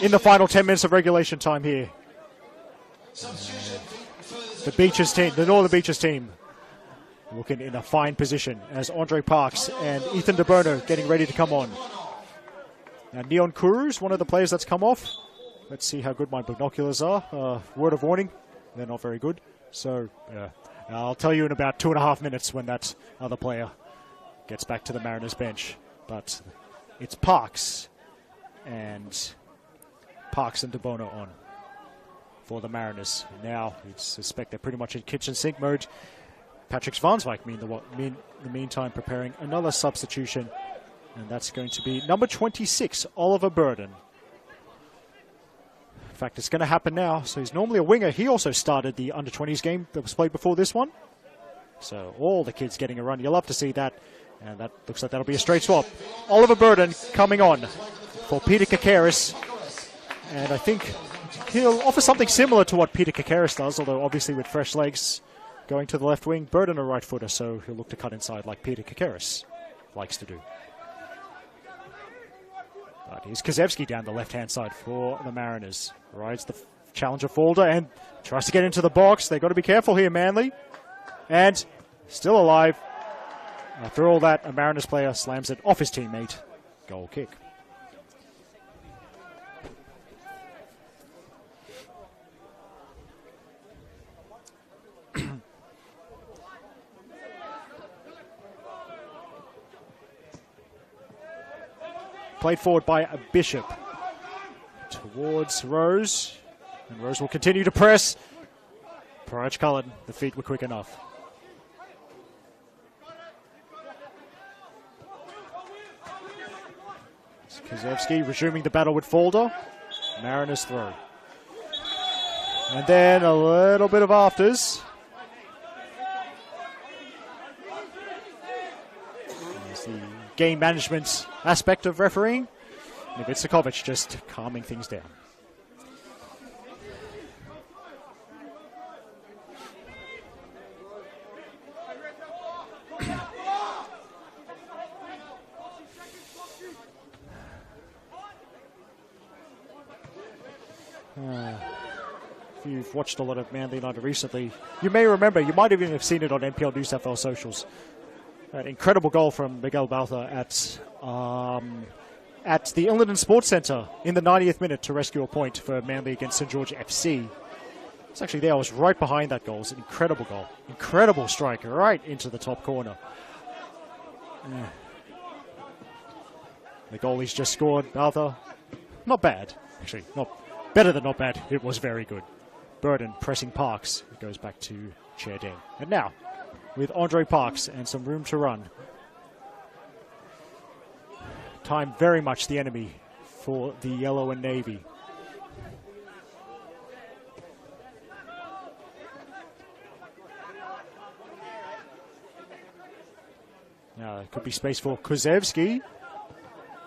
C: in the final 10 minutes of regulation time here, the Beaches team, the Northern Beaches team, looking in a fine position as Andre Parks and Ethan De Bono getting ready to come on. Now Neon Kuru's one of the players that's come off. Let's see how good my binoculars are. Word of warning, they're not very good. So I'll tell you in about 2.5 minutes when that other player gets back to the Mariners bench. But it's Parks and De Bono on for the Mariners. Now, we suspect they're pretty much in kitchen sink mode. Patrick Svansvik, in the meantime, preparing another substitution. And that's going to be number 26, Oliver Burden. In fact, it's going to happen now. So he's normally a winger. He also started the under-20s game that was played before this one. So all the kids getting a run. You'll love to see that. And that looks like that'll be a straight swap. Oliver Burden coming on for Peter Kakaris. And I think he'll offer something similar to what Peter Kakaris does, although obviously with fresh legs going to the left wing. Burden a right footer, so he'll look to cut inside like Peter Kakaris likes to do. But here's Kozewski down the left-hand side for the Mariners. Rides the challenger Folder and tries to get into the box. They've got to be careful here, Manly. And still alive. After all that, a Mariners player slams it off his teammate. Goal kick. Played forward by a Bishop towards Rose. And Rose will continue to press. Paraj Cullen, the feet were quick enough. Kozewski resuming the battle with Folder. Mariners throw. And then a little bit of afters. There's the game management aspect of refereeing. Novitsakovic just calming things down. If you've watched a lot of Manly United recently, you may remember, you might even have seen it on NPL New South Wales socials. An incredible goal from Miguel Balta at the Illinden Sports Centre in the 90th minute to rescue a point for Manly against St George FC. It's actually there. I was right behind that goal. It's an incredible goal. Incredible strike right into the top corner. The goalie's just scored. Balta, not bad. Actually, not better than not bad. It was very good. Burden pressing Parks. It goes back to Chair Dan. And now, with Andre Parks and some room to run. Time very much the enemy for the Yellow and Navy. Now, there could be space for Kozewski.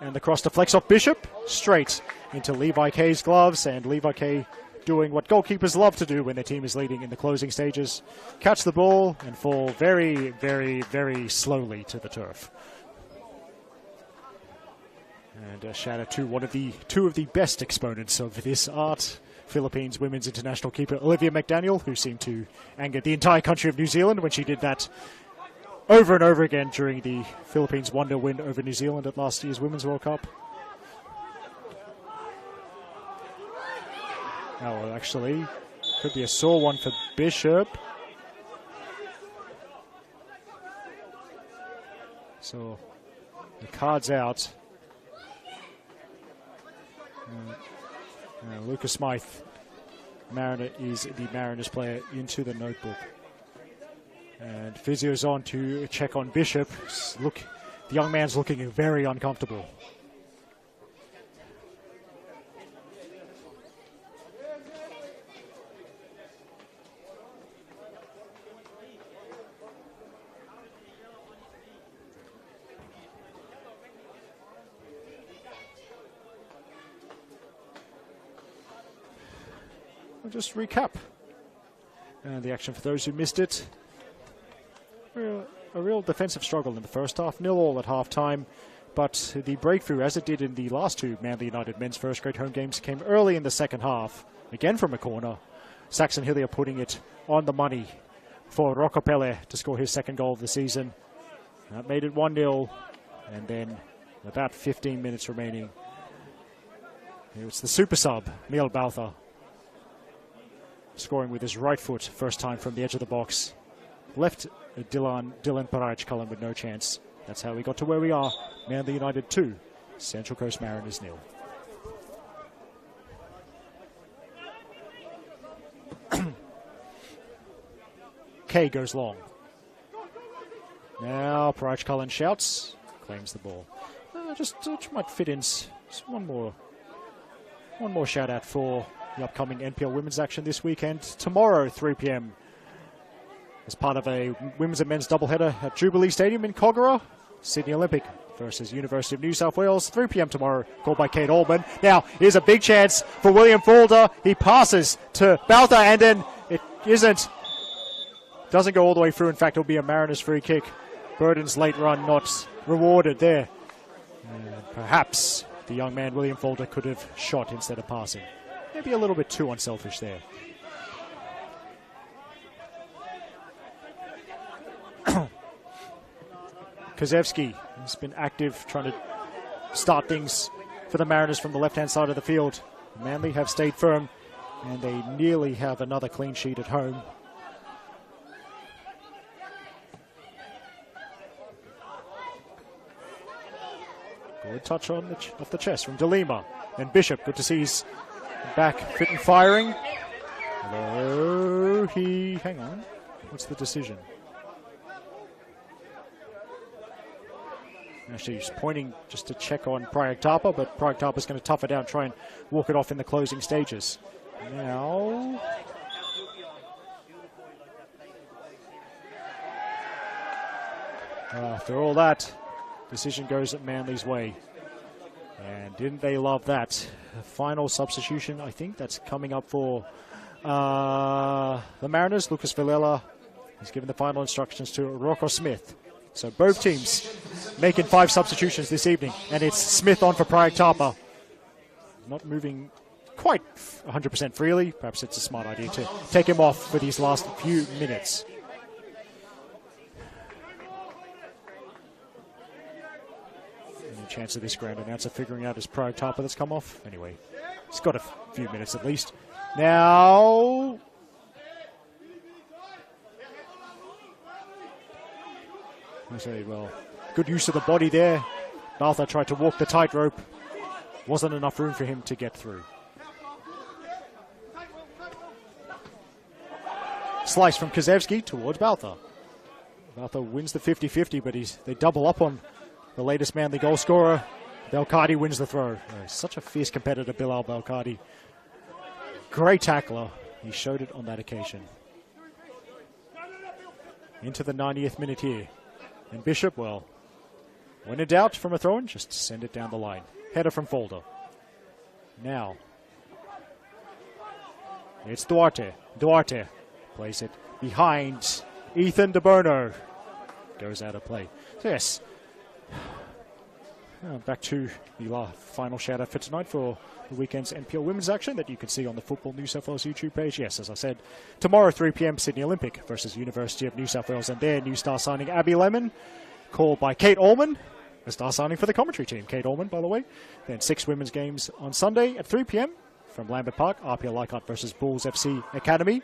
C: And the cross deflects off Bishop. Straight. into Levi K's gloves, and Levi K doing what goalkeepers love to do when their team is leading in the closing stages. Catch the ball and fall very, very, very slowly to the turf. And a shout out to two of the best exponents of this art, Philippines women's international keeper Olivia McDaniel, who seemed to anger the entire country of New Zealand when she did that over and over again during the Philippines 1-0 win over New Zealand at last year's Women's World Cup. Oh, well, actually, could be a sore one for Bishop. So, the card's out. Lucas Smythe, Mariner, is the Mariners player into the notebook. And physio's on to check on Bishop. Look, the young man's looking very uncomfortable. I'll just recap the action for those who missed it. A real defensive struggle in the first half, 0-0 at half-time, but the breakthrough, as it did in the last two Manly United men's first-grade home games, came early in the second half, again from a corner. Saxon Hillier putting it on the money for Rocco Pele to score his second goal of the season. That made it 1-0, and then about 15 minutes remaining, it's the super sub, Miel Baltha, scoring with his right foot, first time from the edge of the box. Left Dylan Paraj Cullen with no chance. That's how we got to where we are. Manly United 2, Central Coast Mariners 0. K goes long. Now Paraj Cullen shouts, claims the ball. Just might fit in just one more shout out for the upcoming NPL women's action this weekend. Tomorrow, 3 p.m, as part of a women's and men's doubleheader at Jubilee Stadium in Kogarah, Sydney Olympic versus University of New South Wales, 3 p.m. tomorrow, called by Kate Allman. Now, here's a big chance for William Falder. He passes to Baltha, and then it doesn't go all the way through. In fact, it'll be a Mariners free kick. Burden's late run not rewarded there. Perhaps the young man, William Falder, could have shot instead of passing. Maybe a little bit too unselfish there. Kozewski has been active, trying to start things for the Mariners from the left-hand side of the field. Manly have stayed firm, and they nearly have another clean sheet at home. Good touch off the chest from De Lima. And Bishop, good to see he's back fit and firing. Although hang on, what's the decision? Actually, he's pointing just to check on Prayag Tapa, but Prayag Tapa's going to tough it out and try and walk it off in the closing stages. Now, after all that, decision goes at Manly's way. And didn't they love that? Final substitution, I think that's coming up for the Mariners. Lucas Villela has given the final instructions to Rocco Smith. So both teams making 5 substitutions this evening, and it's Smith on for Prayag Tapa. Not moving quite 100% freely. Perhaps it's a smart idea to take him off for these last few minutes. Any chance of this ground announcer figuring out his Prayag Tapa that's come off? Anyway, he's got a few minutes at least. Now, I say, well, good use of the body there. Baltha tried to walk the tightrope. Wasn't enough room for him to get through. Slice from Kozewski towards Baltha. Baltha wins the 50-50, but they double up on the latest Manly goal scorer. Belcardi wins the throw. Such a fierce competitor, Bilal Belcardi. Great tackler. He showed it on that occasion. Into the 90th minute here. And Bishop, well, when in doubt from a throw-in, just send it down the line. Header from Falder. Now, it's Duarte. Duarte plays it behind Ethan DeBono. Goes out of play. So yes, back to the final shout out for tonight for the weekend's NPL women's action that you can see on the Football New South Wales YouTube page. Yes, as I said, tomorrow 3 p.m. Sydney Olympic versus University of New South Wales, and their new star signing Abby Lemon, called by Kate Allman, a star signing for the commentary team. Kate Allman, by the way. Then 6 women's games on Sunday at 3 p.m. from Lambert Park. RPL Leichhardt versus Bulls FC Academy.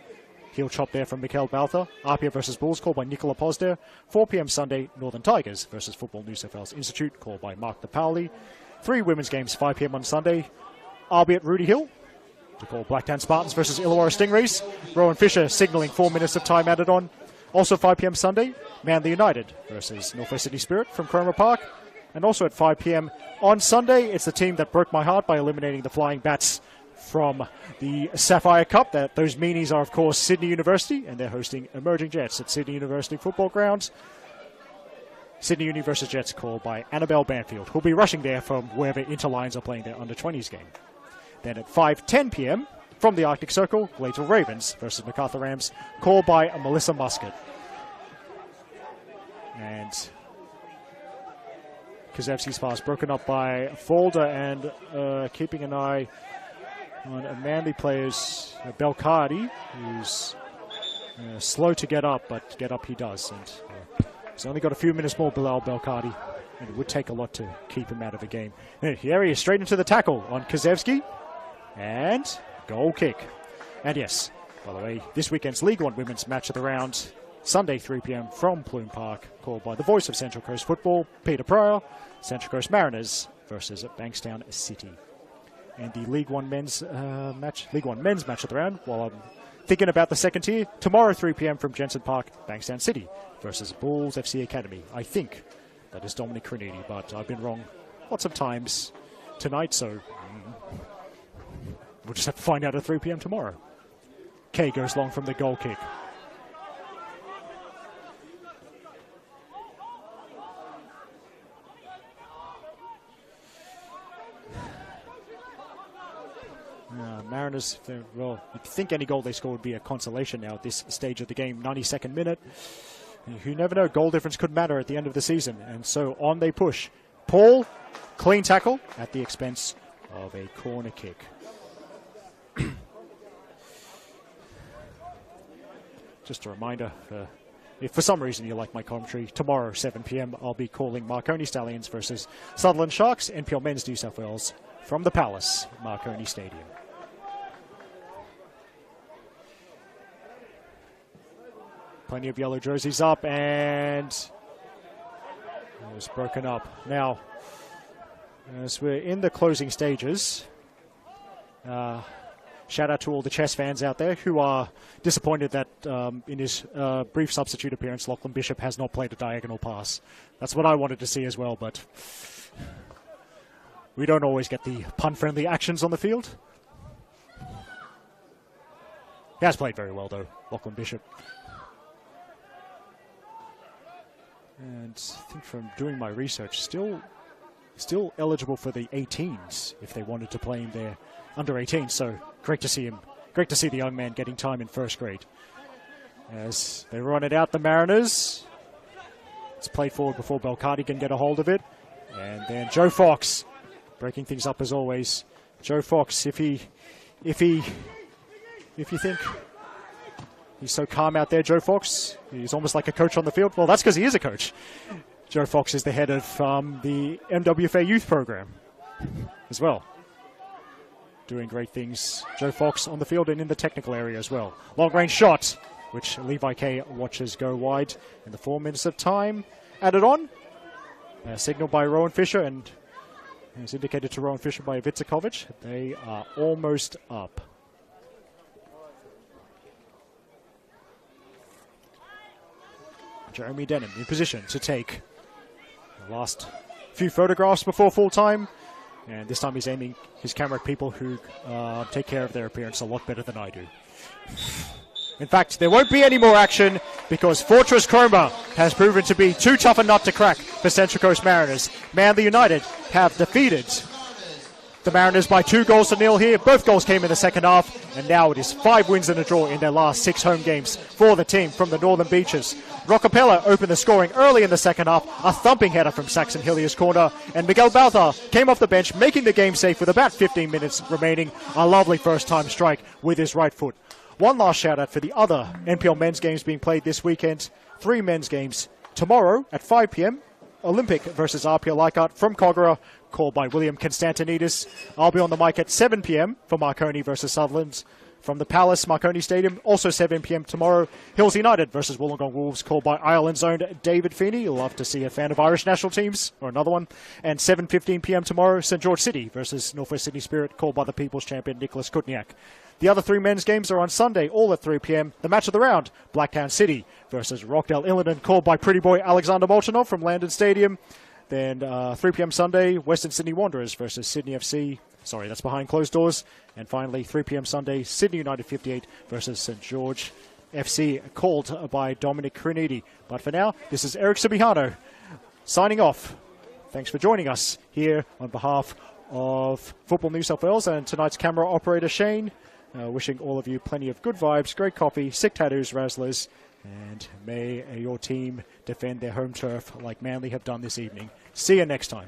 C: Heel chop there from Mikkel Baltha. RPL versus Bulls, called by Nicola Posder. 4 p.m. Sunday, Northern Tigers versus Football New South Wales Institute, called by Mark DePauli. 3 women's games, 5 p.m. on Sunday. RB at Rudy Hill to call Blacktown Spartans versus Illawarra Stingrays. Rowan Fisher signalling 4 minutes of time added on. Also 5 p.m. Sunday, Manly United versus Northwest Sydney Spirit from Cromer Park. And also at 5 p.m. on Sunday, it's the team that broke my heart by eliminating the Flying Bats from the Sapphire Cup. Those meanies are, of course, Sydney University, and they're hosting Emerging Jets at Sydney University Football Grounds. Sydney Uni versus Jets, called by Annabelle Banfield, who'll be rushing there from wherever Interlions are playing their under-20s game. Then at 5:10 p.m. from the Arctic Circle, Gladesville Ravens versus Macarthur Rams, called by Melissa Muscat. And Kazevsky's pass broken up by Folder, and keeping an eye on a Manly player's Belcardi, who's slow to get up, but get up he does. And he's only got a few minutes more below Belcardi, and it would take a lot to keep him out of the game. Here he is, straight into the tackle on Kazevsky, and goal kick. And yes, by the way, this weekend's League One women's match of the round, Sunday 3 p.m. from Plume Park, called by the voice of Central Coast football, Peter Pryor, Central Coast Mariners versus Bankstown City. And the League One men's match of the round, while I'm thinking about the second tier, tomorrow 3 p.m. from Jensen Park, Bankstown City versus Bulls FC Academy. I think that is Dominic Criniti, but I've been wrong lots of times tonight, so we'll just have to find out at 3 p.m. tomorrow. Kay goes long from the goal kick. Mariners, well, you'd think any goal they score would be a consolation now at this stage of the game, 92nd minute. You never know, goal difference could matter at the end of the season, and so on they push. Paul, clean tackle at the expense of a corner kick. Just a reminder, if for some reason you like my commentary, tomorrow 7 p.m. I'll be calling Marconi Stallions versus Sutherland Sharks, NPL Men's New South Wales, from the Palace, Marconi Stadium. Plenty of yellow jerseys up, and it was broken up. Now, as we're in the closing stages, shout out to all the chess fans out there who are disappointed that in his brief substitute appearance, Lachlan Bishop has not played a diagonal pass. That's what I wanted to see as well, but we don't always get the pun-friendly actions on the field. He has played very well, though, Lachlan Bishop. And I think from doing my research, still eligible for the 18s if they wanted to play him there under 18. So great to see him. Great to see the young man getting time in first grade. As they run it out, the Mariners. It's played forward before Belcardi can get a hold of it. And then Joe Fox breaking things up as always. Joe Fox, if you think he's so calm out there, Joe Fox, he's almost like a coach on the field. Well, that's because he is a coach. Joe Fox is the head of the MWFA youth program as well. Doing great things. Joe Fox on the field and in the technical area as well. Long range shot, which Levi K watches go wide in the 4 minutes of time. Added on. Signal by Rowan Fisher, and as indicated to Rowan Fisher by Vitsakovic, they are almost up. Jeremy Denham in position to take the last few photographs before full time. And this time he's aiming his camera at people who take care of their appearance a lot better than I do. In fact, there won't be any more action because Fortress Cromer has proven to be too tough a nut to crack for Central Coast Mariners. Manly United have defeated the Mariners by 2-0 here. Both goals came in the second half, and now it is 5 wins and a draw in their last 6 home games for the team from the Northern Beaches. Roccapella opened the scoring early in the second half, a thumping header from Saxon Hillier's corner, and Miguel Balthar came off the bench, making the game safe with about 15 minutes remaining. A lovely first-time strike with his right foot. One last shout-out for the other NPL men's games being played this weekend. 3 men's games tomorrow at 5 p.m. Olympic versus RPL Leichhardt from Kogarah, called by William Constantinidis. I'll be on the mic at 7 p.m. for Marconi versus Sutherland. From the Palace, Marconi Stadium, also 7 p.m. tomorrow. Hills United versus Wollongong Wolves, called by Ireland's own David Feeney. You'll love to see a fan of Irish national teams, or another one. And 7:15 p.m. tomorrow, St George City versus Northwest Sydney Spirit, called by the People's Champion Nicholas Kutniak. The other 3 men's games are on Sunday, all at 3 p.m. The match of the round, Blacktown City versus Rockdale Illington, called by pretty boy Alexander Molchanov from Landon Stadium. Then 3 p.m. Sunday, Western Sydney Wanderers versus Sydney FC. Sorry, that's behind closed doors. And finally, 3 p.m. Sunday, Sydney United 58 versus St George FC, called by Dominic Criniti. But for now, this is Eric Subihano signing off. Thanks for joining us here on behalf of Football New South Wales and tonight's camera operator, Shane. Wishing all of you plenty of good vibes, great coffee, sick tattoos, razzlers, and may your team defend their home turf like Manly have done this evening. See you next time.